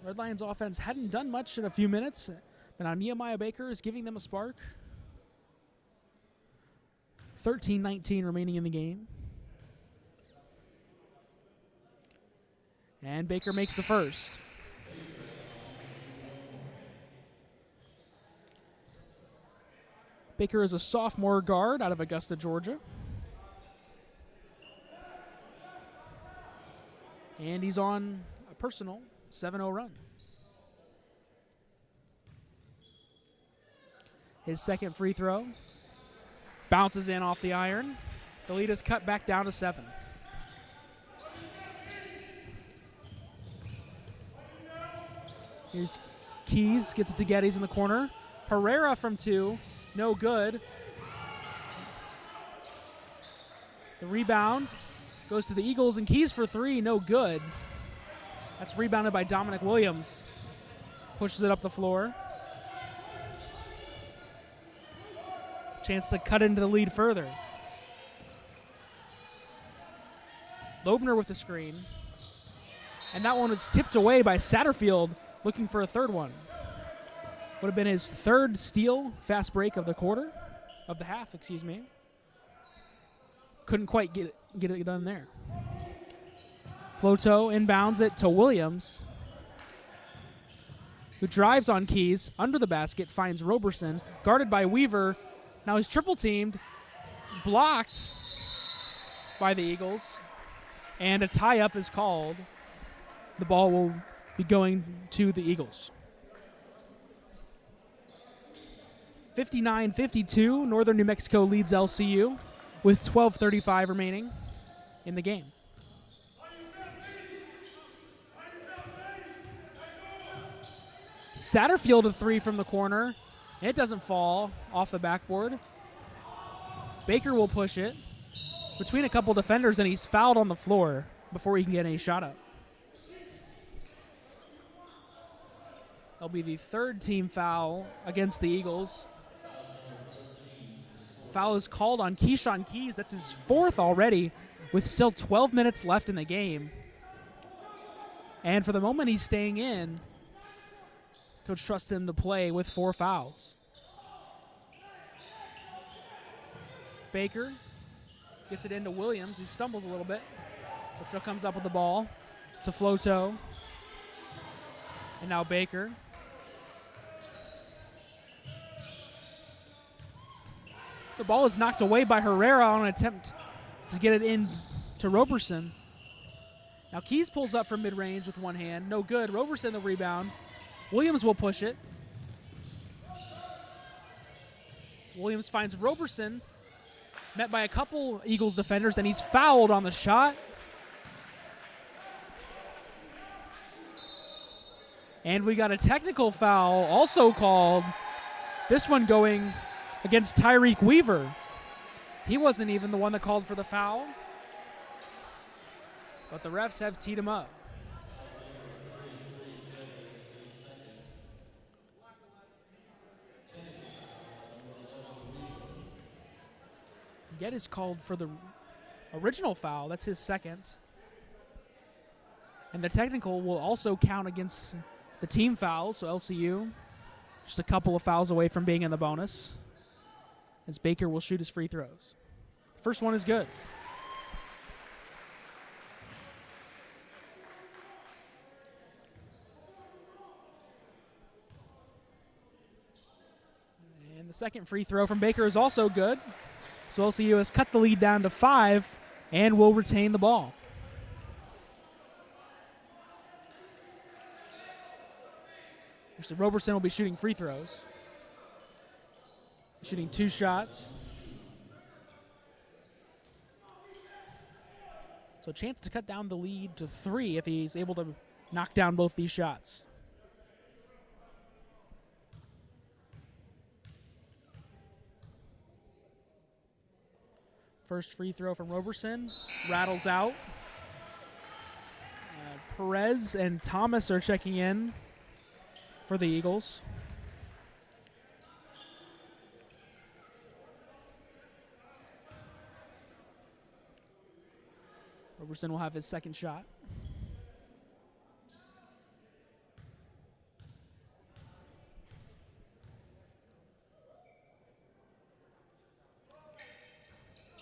Red Lions offense hadn't done much in a few minutes, but now Nehemiah Baker is giving them a spark. 13-19 remaining in the game. And Baker makes the first. Baker is a sophomore guard out of Augusta, Georgia. And he's on a personal 7-0 run. His second free throw bounces in off the iron. The lead is cut back down to 7. Here's Keys, gets it to Geddes in the corner. Herrera from 2, no good. The rebound goes to the Eagles, and Keys for 3, no good. That's rebounded by Dominic Williams. Pushes it up the floor. Chance to cut into the lead further. Loebner with the screen. And that one was tipped away by Satterfield, looking for a third one. Would have been his 3rd steal, fast break of the quarter, of the half, excuse me. Couldn't quite get it done there. Floto inbounds it to Williams, who drives on Keys, under the basket, finds Roberson, guarded by Weaver. Now he's triple teamed, blocked by the Eagles, and a tie-up is called. The ball will be going to the Eagles. 59-52, Northern New Mexico leads LCU with 12:35 remaining in the game. Satterfield a 3 from the corner. It doesn't fall off the backboard. Baker will push it between a couple defenders, and he's fouled on the floor before he can get any shot up. That'll be the 3rd team foul against the Eagles. Foul is called on Keyshawn Keys. That's his 4th already, with still 12 minutes left in the game. And for the moment, he's staying in. Coach trusts him to play with 4 fouls. Baker gets it into Williams, who stumbles a little bit, but still comes up with the ball to Floto. And now Baker. The ball is knocked away by Herrera on an attempt to get it in to Roberson. Now Keys pulls up from mid-range with one hand. No good. Roberson the rebound. Williams will push it. Williams finds Roberson, met by a couple Eagles defenders, and he's fouled on the shot. And we got a technical foul also called. This one going against Tyreek Weaver. He wasn't even the one that called for the foul, but the refs have teed him up. Geddes called for the original foul. That's his 2nd. And the technical will also count against the team fouls, so LCU just a couple of fouls away from being in the bonus, as Baker will shoot his free throws. First one is good. And the second free throw from Baker is also good. So LCU has cut the lead down to 5 and will retain the ball. Actually, Roberson will be shooting free throws. Shooting 2 shots. So a chance to cut down the lead to 3 if he's able to knock down both these shots. First free throw from Roberson. Rattles out. Perez and Thomas are checking in for the Eagles. Roberson will have his second shot.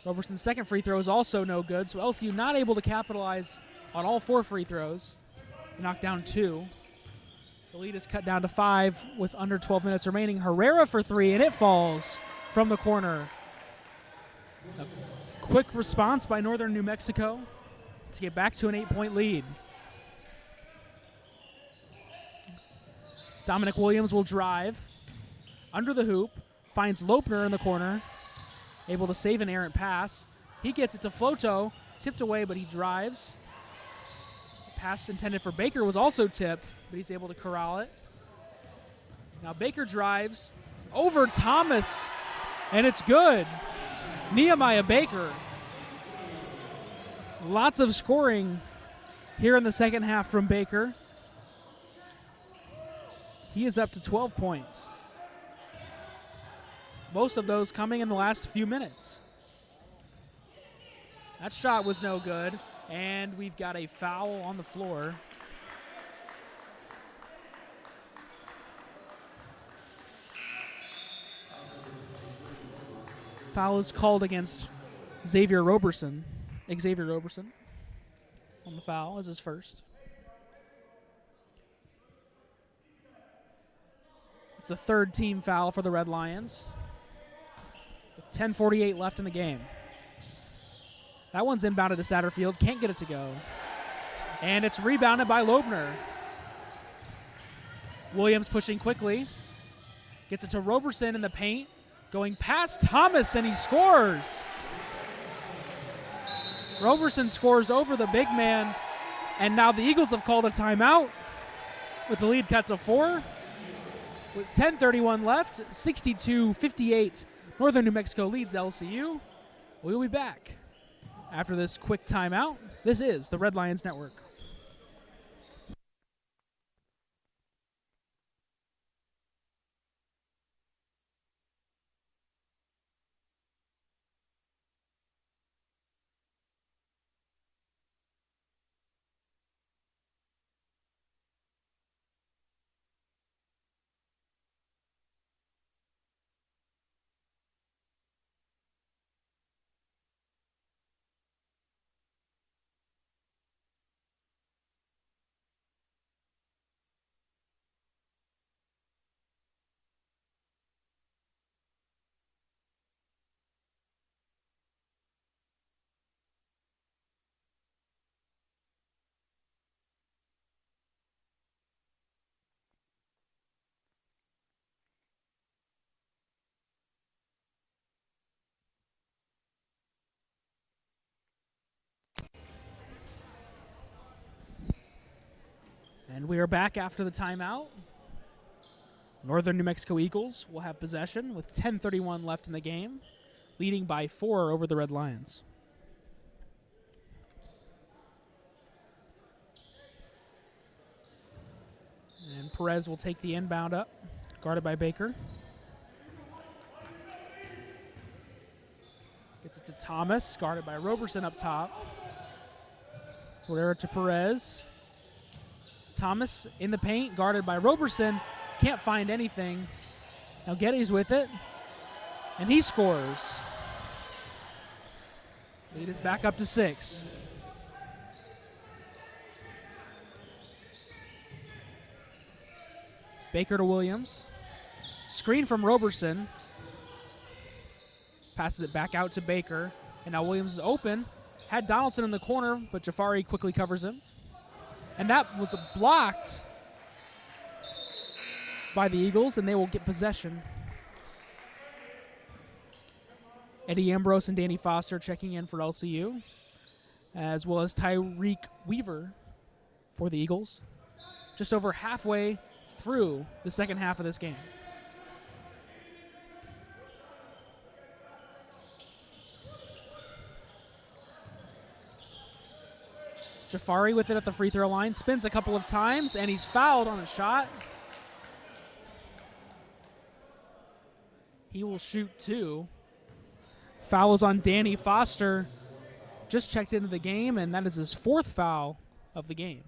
Roberson's second free throw is also no good, so LCU not able to capitalize on all 4 free throws. They knocked down 2. The lead is cut down to 5 with under 12 minutes remaining. Herrera for 3, and it falls from the corner. A quick response by Northern New Mexico to get back to an 8-point lead. Dominic Williams will drive under the hoop, finds Lopner in the corner, able to save an errant pass. He gets it to Floto, tipped away, but he drives. The pass intended for Baker was also tipped, but he's able to corral it. Now Baker drives over Thomas, and it's good. Nehemiah Baker. Lots of scoring here in the second half from Baker. He is up to 12 points. Most of those coming in the last few minutes. That shot was no good, and we've got a foul on the floor. Foul is called against Xavier Roberson. Xavier Roberson on the foul as his first. It's the third team foul for the Red Lions with 10:48 left in the game. That one's inbounded to Satterfield. Can't get it to go. And it's rebounded by Lobner. Williams pushing quickly. Gets it to Roberson in the paint. Going past Thomas, and he scores. Roberson scores over the big man, and now the Eagles have called a timeout with the lead cut to 4. With 10:31 left, 62-58, Northern New Mexico leads LCU. We'll be back after this quick timeout. This is the Red Lions Network. And we are back after the timeout. Northern New Mexico Eagles will have possession with 10:31 left in the game, leading by 4 over the Red Lions. And Perez will take the inbound up, guarded by Baker. Gets it to Thomas, guarded by Roberson up top. Herrera to Perez. Thomas in the paint, guarded by Roberson. Can't find anything. Now Getty's with it, and he scores. Lead is back up to 6. Baker to Williams. Screen from Roberson. Passes it back out to Baker, and now Williams is open. Had Donaldson in the corner, but Jafari quickly covers him. And that was blocked by the Eagles, and they will get possession. Eddie Ambrose and Danny Foster checking in for LCU, as well as Tyreek Weaver for the Eagles. Just over halfway through the second half of this game. Jafari with it at the free throw line, spins a couple of times, and he's fouled on a shot. He will shoot 2. Foul is on Danny Foster. Just checked into the game, and that is his 4th foul of the game.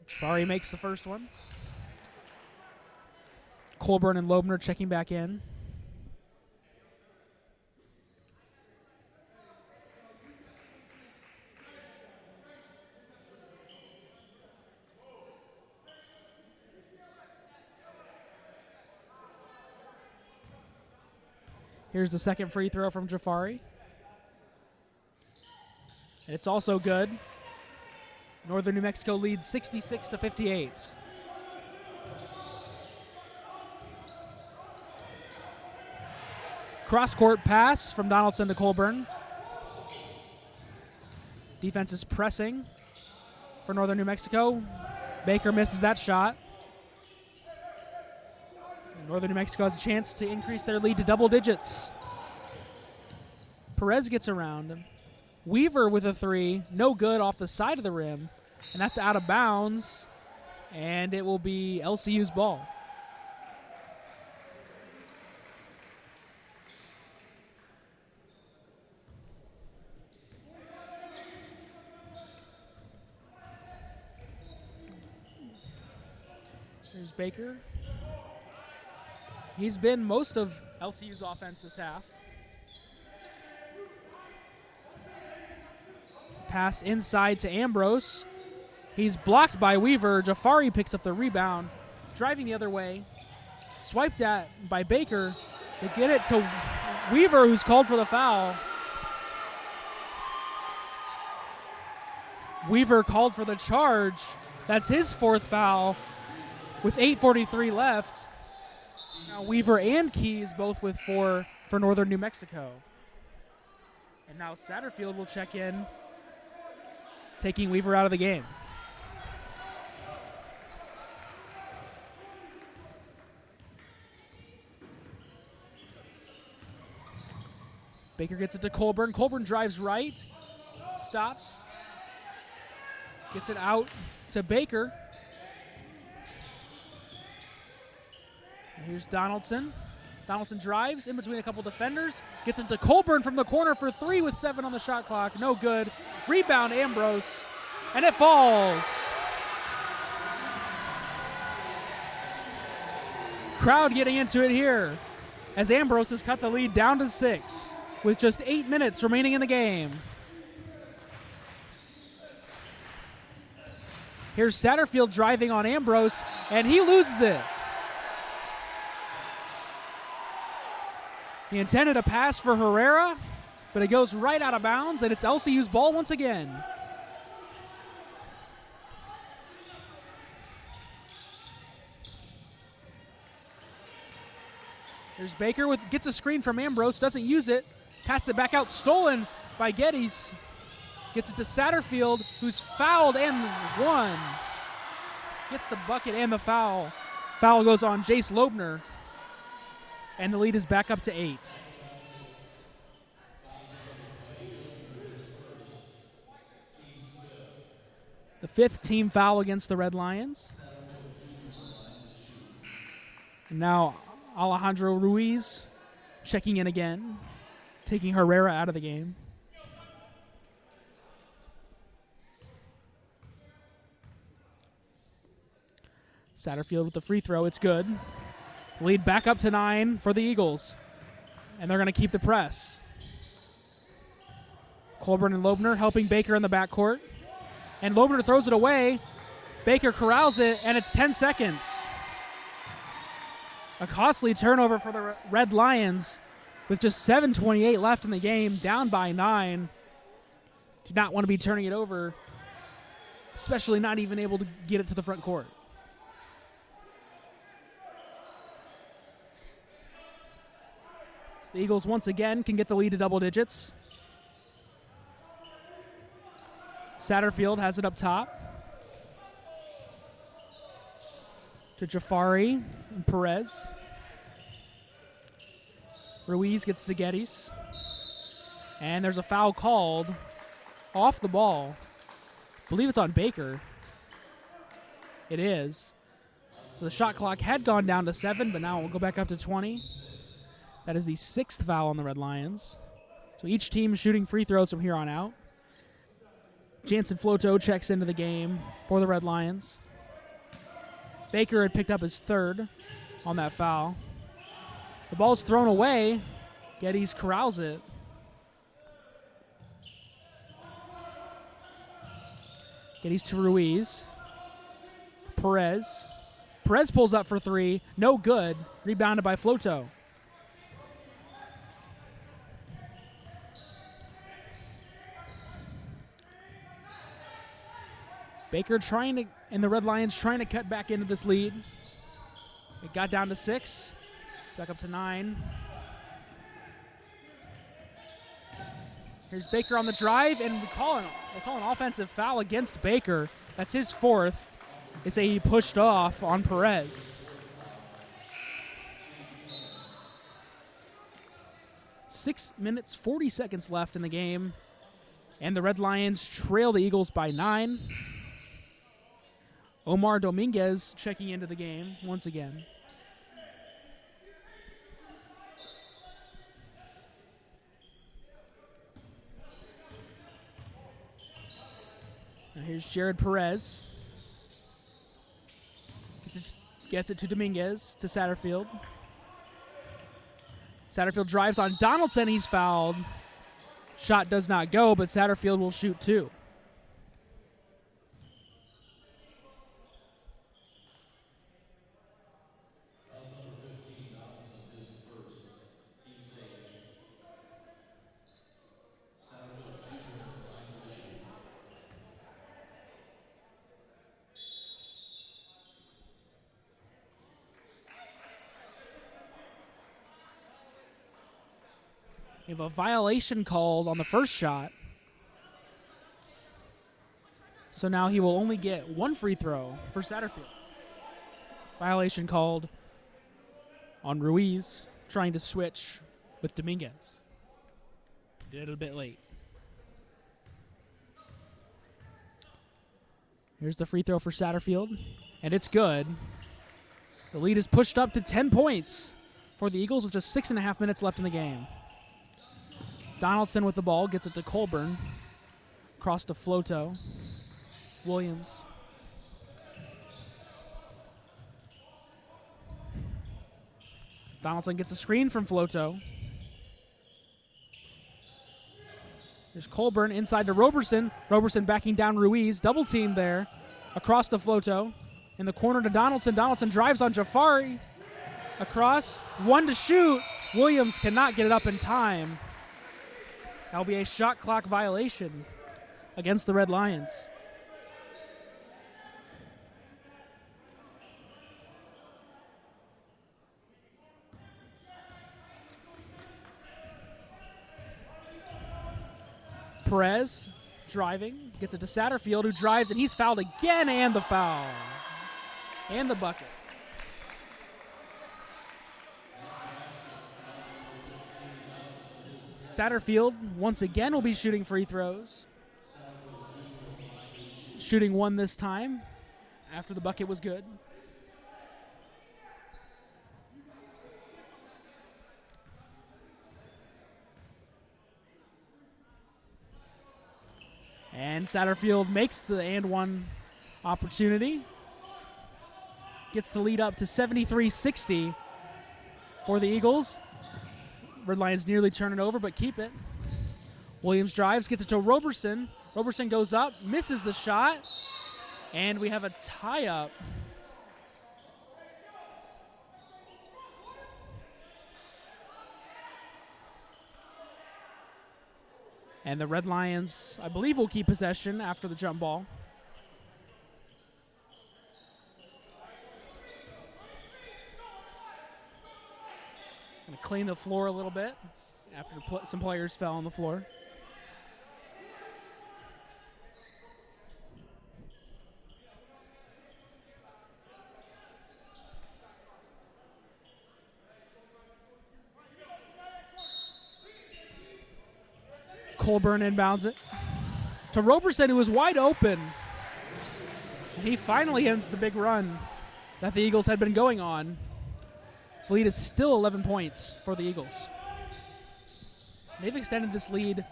Jafari makes the first one. Colburn and Loebner checking back in. Here's the second free throw from Jafari. And it's also good. Northern New Mexico leads 66-58. Cross-court pass from Donaldson to Colburn. Defense is pressing for Northern New Mexico. Baker misses that shot. Northern New Mexico has a chance to increase their lead to double digits. Perez gets around. Weaver with a 3, no good off the side of the rim, and that's out of bounds, and it will be LCU's ball. There's Baker. He's been most of LCU's offense this half. Pass inside to Ambrose. He's blocked by Weaver. Jafari picks up the rebound, driving the other way. Swiped at by Baker. They get it to Weaver, who's called for the foul. Weaver called for the charge. That's his 4th foul with 8:43 left. Now Weaver and Keys both with 4 for Northern New Mexico. And now Satterfield will check in, taking Weaver out of the game. Baker gets it to Colburn. Colburn drives right, stops, gets it out to Baker. And here's Donaldson. Donaldson drives in between a couple defenders, gets it to Colburn from the corner for 3 with 7 on the shot clock. No good. Rebound Ambrose, and it falls. Crowd getting into it here as Ambrose has cut the lead down to 6 with just 8 minutes remaining in the game. Here's Satterfield driving on Ambrose, and he loses it. He intended a pass for Herrera, but it goes right out of bounds, and it's LCU's ball once again. There's Baker gets a screen from Ambrose, doesn't use it, passes it back out, stolen by Geddes. Gets it to Satterfield, who's fouled and won. Gets the bucket and the foul. Foul goes on Jace Loebner. And the lead is back up to 8. The 5th team foul against the Red Lions. And now Alejandro Ruiz checking in again, taking Herrera out of the game. Satterfield with the free throw. It's good. Lead back up to 9 for the Eagles. And they're going to keep the press. Colburn and Loebner helping Baker in the backcourt. And Loebner throws it away. Baker corrals it, and it's 10 seconds. A costly turnover for the Red Lions with just 7:28 left in the game, down by 9. Do not want to be turning it over, especially not even able to get it to the front court. So the Eagles once again can get the lead to double digits. Satterfield has it up top to Jafari and Perez. Ruiz gets to Geddes. And there's a foul called off the ball. I believe it's on Baker. It is. So the shot clock had gone down to 7, but now it will go back up to 20. That is the 6th foul on the Red Lions. So each team shooting free throws from here on out. Jansen Floto checks into the game for the Red Lions. Baker had picked up his 3rd on that foul. The ball's thrown away. Geddes corrals it. Geddes to Ruiz. Perez. Perez pulls up for 3. No good. Rebounded by Floto. Baker and the Red Lions trying to cut back into this lead. It got down to 6, back up to 9. Here's Baker on the drive, and we call an offensive foul against Baker. That's his 4th. They say he pushed off on Perez. Six minutes, 40 seconds left in the game, and the Red Lions trail the Eagles by 9. Omar Dominguez checking into the game once again. Now here's Jared Perez. Gets it to Dominguez, to Satterfield. Satterfield drives on Donaldson. He's fouled. Shot does not go, but Satterfield will shoot 2. We have a violation called on the first shot. So now he will only get 1 free throw for Satterfield. Violation called on Ruiz, trying to switch with Dominguez. Did it a bit late. Here's the free throw for Satterfield, and it's good. The lead is pushed up to 10 points for the Eagles with just 6.5 minutes left in the game. Donaldson with the ball, gets it to Colburn. Across to Floto. Williams. Donaldson gets a screen from Floto. There's Colburn inside to Roberson. Roberson backing down Ruiz. Double team there. Across to Floto. In the corner to Donaldson. Donaldson drives on Jafari. Across. 1 to shoot. Williams cannot get it up in time. That'll be a shot clock violation against the Red Lions. Perez driving, gets it to Satterfield, who drives, and he's fouled again, and the foul. And the bucket. Satterfield, once again, will be shooting free throws. Shooting 1 this time, after the bucket was good. And Satterfield makes the and 1 opportunity. Gets the lead up to 73-60 for the Eagles. Red Lions nearly turn it over, but keep it. Williams drives, gets it to Roberson. Roberson goes up, misses the shot, and we have a tie-up. And the Red Lions, I believe, will keep possession after the jump ball. Going to clean the floor a little bit after some players fell on the floor. Colburn inbounds it to Roberson, who was wide open. And he finally ends the big run that the Eagles had been going on. The lead is still 11 points for the Eagles. They've extended this lead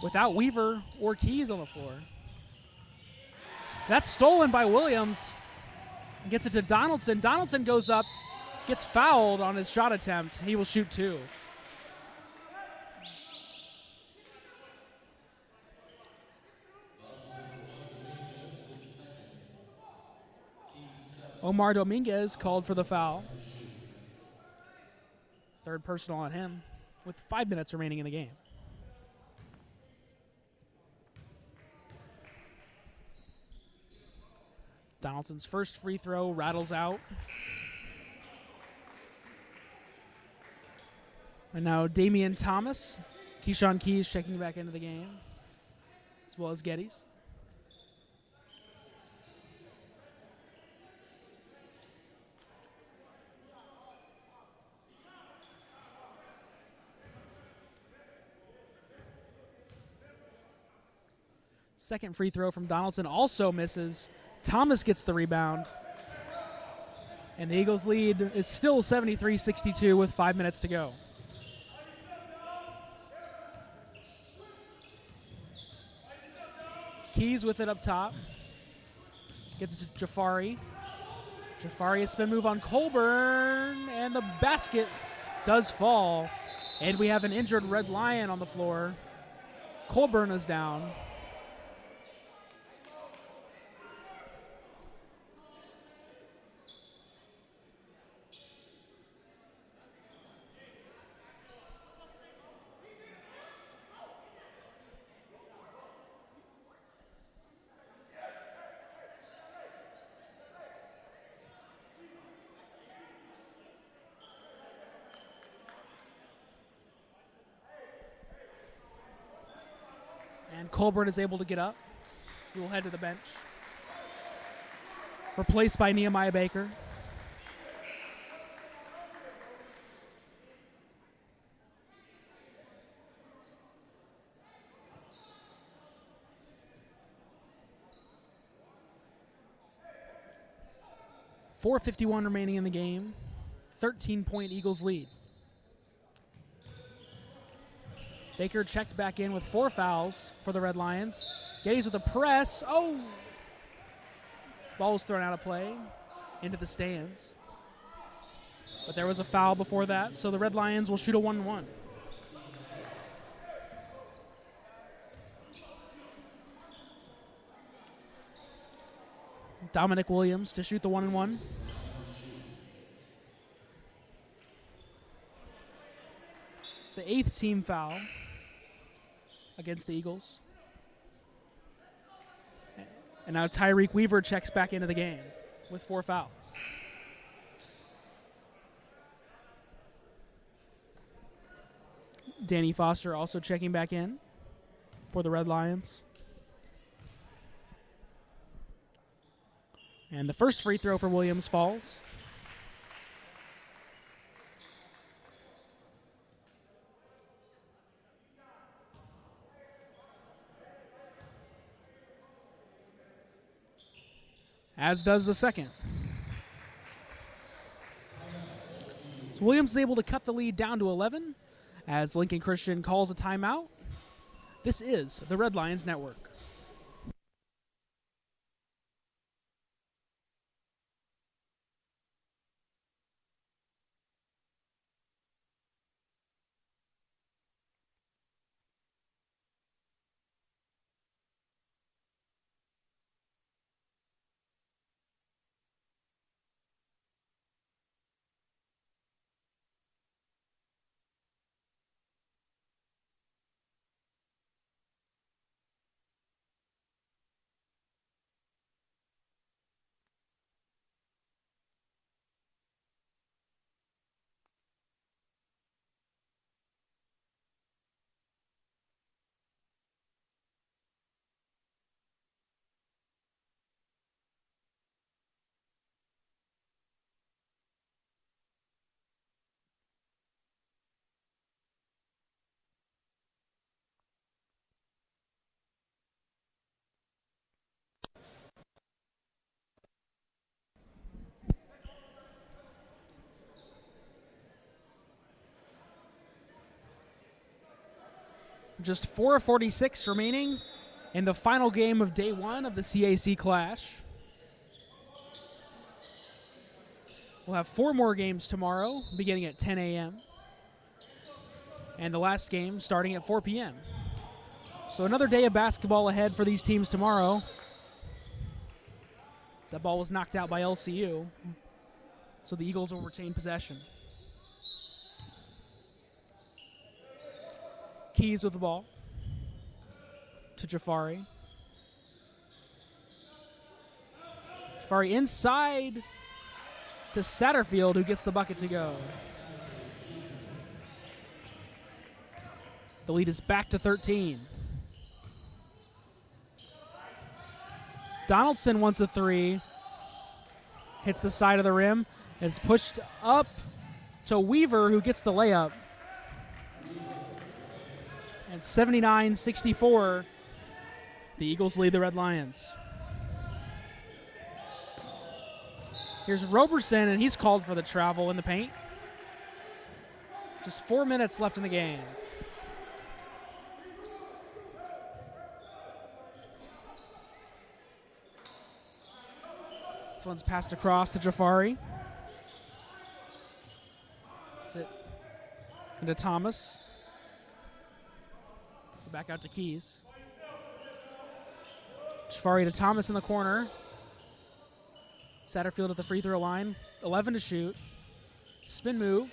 without Weaver or Keys on the floor. That's stolen by Williams. Gets it to Donaldson. Donaldson goes up, gets fouled on his shot attempt. He will shoot two. Omar Dominguez called for the foul. Third personal on him with 5 minutes remaining in the game. Donaldson's first free throw rattles out. And now Damian Thomas, Keyshawn Keys checking back into the game, as well as Geddes. Second free throw from Donaldson also misses. Thomas gets the rebound. And the Eagles' lead is still 73-62 with 5 minutes to go. Keys with it up top. Gets to Jafari. Jafari, a spin move on Colburn, and the basket does fall. And we have an injured Red Lion on the floor. Colburn is down. And Colburn is able to get up. He will head to the bench. Replaced by Nehemiah Baker. .451 remaining in the game. 13-point Eagles lead. Baker checked back in with 4 fouls for the Red Lions. Geddes with a press. Oh! Ball was thrown out of play into the stands. But there was a foul before that, so the Red Lions will shoot a 1-1. Dominic Williams to shoot the 1-1. It's the 8th team foul against the Eagles. And now Tyreek Weaver checks back into the game with 4 fouls. Danny Foster also checking back in for the Red Lions. And the first free throw for Williams falls. As does the second. So Williams is able to cut the lead down to 11 as Lincoln Christian calls a timeout. This is the Red Lions Network. Just 4:46 remaining in the final game of day one of the CAC Clash. We'll have 4 more games tomorrow, beginning at 10 a.m. and the last game starting at 4 p.m. So another day of basketball ahead for these teams tomorrow. That ball was knocked out by LCU, so the Eagles will retain possession. Keys with the ball to Jafari. Jafari inside to Satterfield, who gets the bucket to go. The lead is back to 13. Donaldson wants a 3. Hits the side of the rim. And it's pushed up to Weaver, who gets the layup. And 79-64, the Eagles lead the Red Lions. Here's Roberson, and he's called for the travel in the paint. Just 4 minutes left in the game. This one's passed across to Jafari. That's it. Into Thomas. So back out to Keys. Jafari to Thomas in the corner. Satterfield at the free throw line. 11 to shoot. Spin move.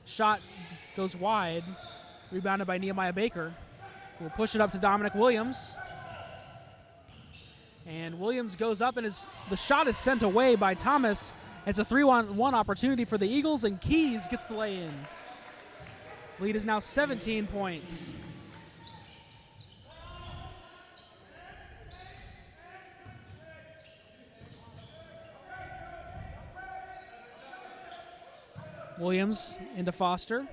Shot goes wide. Rebounded by Nehemiah Baker. We'll push it up to Dominic Williams. And Williams goes up, and the shot is sent away by Thomas. It's a 3-on-1 opportunity for the Eagles, and Keys gets the lay-in. Lead is now 17 points. Williams into Foster.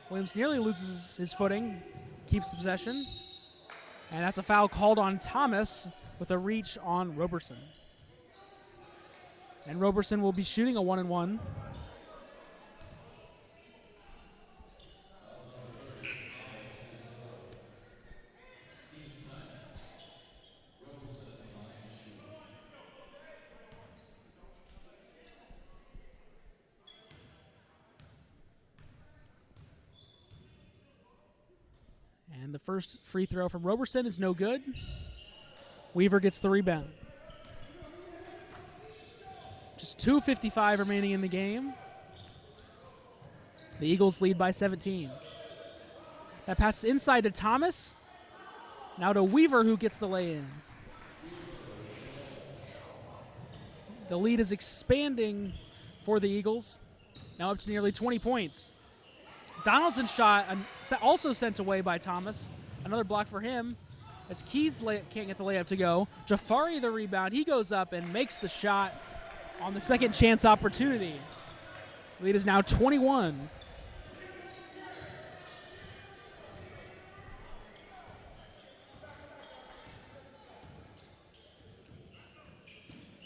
Williams nearly loses his footing, keeps the possession. And that's a foul called on Thomas with a reach on Roberson. And Roberson will be shooting a 1-and-1. And the first free throw from Roberson is no good. Weaver gets the rebound. Just 2:55 remaining in the game. The Eagles lead by 17. That passes inside to Thomas. Now to Weaver, who gets the lay-in. The lead is expanding for the Eagles. Now up to nearly 20 points. Donaldson's shot also sent away by Thomas. Another block for him as Keys can't get the layup to go. Jafari the rebound. He goes up and makes the shot on the second chance opportunity. Lead is now 21.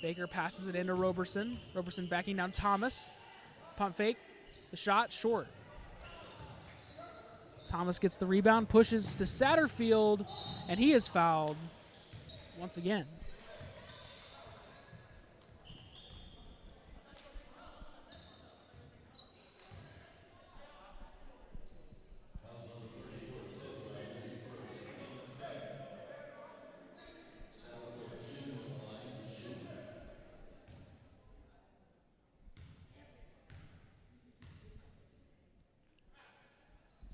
Baker passes it into Roberson. Roberson backing down Thomas. Pump fake. The shot short. Thomas gets the rebound, pushes to Satterfield, and he is fouled once again.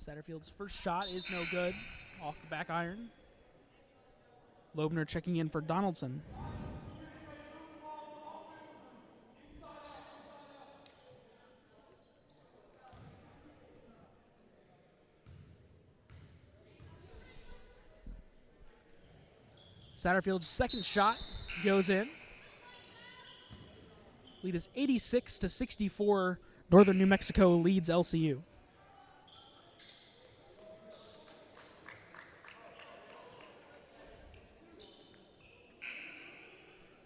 Satterfield's first shot is no good, off the back iron. Loebner checking in for Donaldson. Satterfield's second shot goes in. Lead is 86-64. Northern New Mexico leads LCU.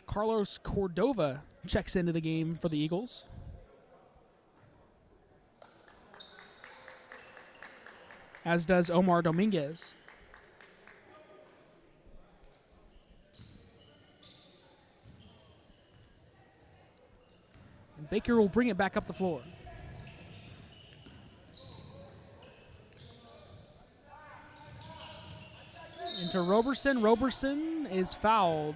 Carlos Cordova checks into the game for the Eagles. as does Omar Dominguez. And Baker will bring it back up the floor. Into Roberson. Roberson is fouled.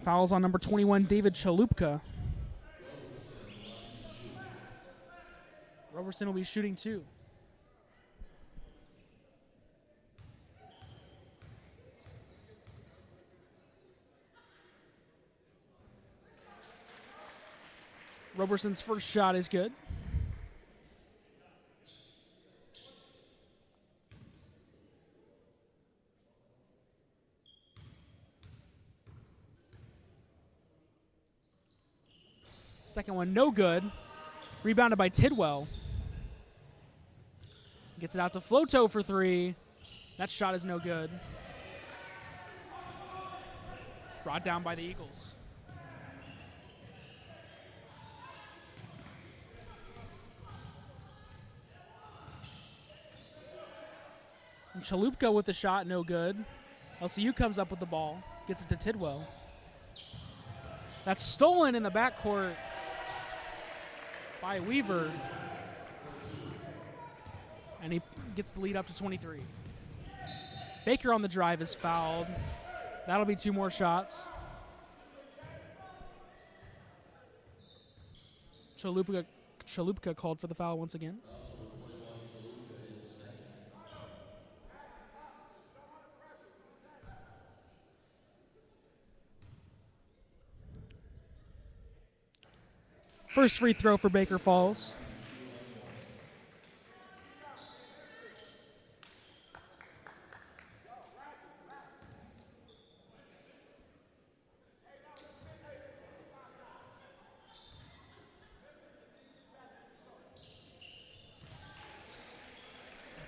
Fouls on number 21, David Chalupka. Roberson will be shooting 2. Roberson's first shot is good. Second one, no good. Rebounded by Tidwell. Gets it out to Floto for 3. That shot is no good. Brought down by the Eagles. And Chalupka with the shot, no good. LCU comes up with the ball. Gets it to Tidwell. That's stolen in the backcourt by Weaver. And he gets the lead up to 23. Baker on the drive is fouled. That'll be 2 more shots. Chalupka called for the foul once again. First free throw for Baker falls.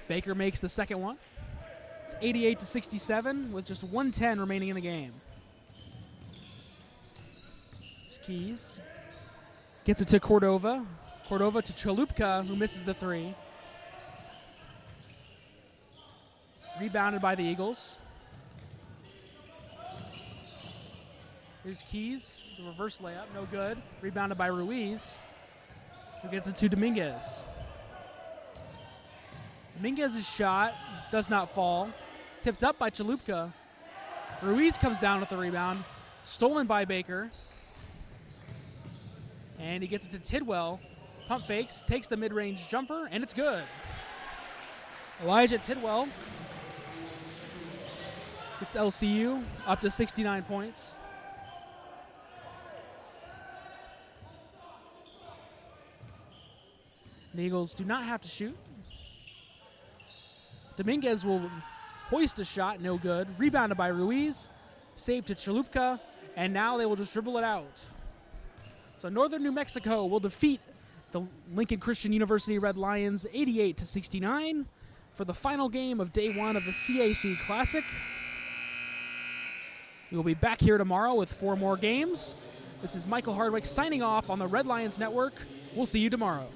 Baker makes the second one. It's 88-67 with just 1:10 remaining in the game. There's Keys. Gets it to Cordova. Cordova to Chalupka, who misses the 3. Rebounded by the Eagles. Here's Keys, the reverse layup, no good. Rebounded by Ruiz, who gets it to Dominguez. Dominguez's shot does not fall. Tipped up by Chalupka. Ruiz comes down with the rebound. Stolen by Baker. And he gets it to Tidwell. Pump fakes, takes the mid-range jumper, and it's good. Elijah Tidwell gets LCU up to 69 points. The Eagles do not have to shoot. Dominguez will hoist a shot, no good. Rebounded by Ruiz, saved to Chalupka, and now they will just dribble it out. So Northern New Mexico will defeat the Lincoln Christian University Red Lions 88-69 for the final game of day 1 of the CAC Classic. We will be back here tomorrow with 4 more games. This is Michael Hardwick signing off on the Red Lions Network. We'll see you tomorrow.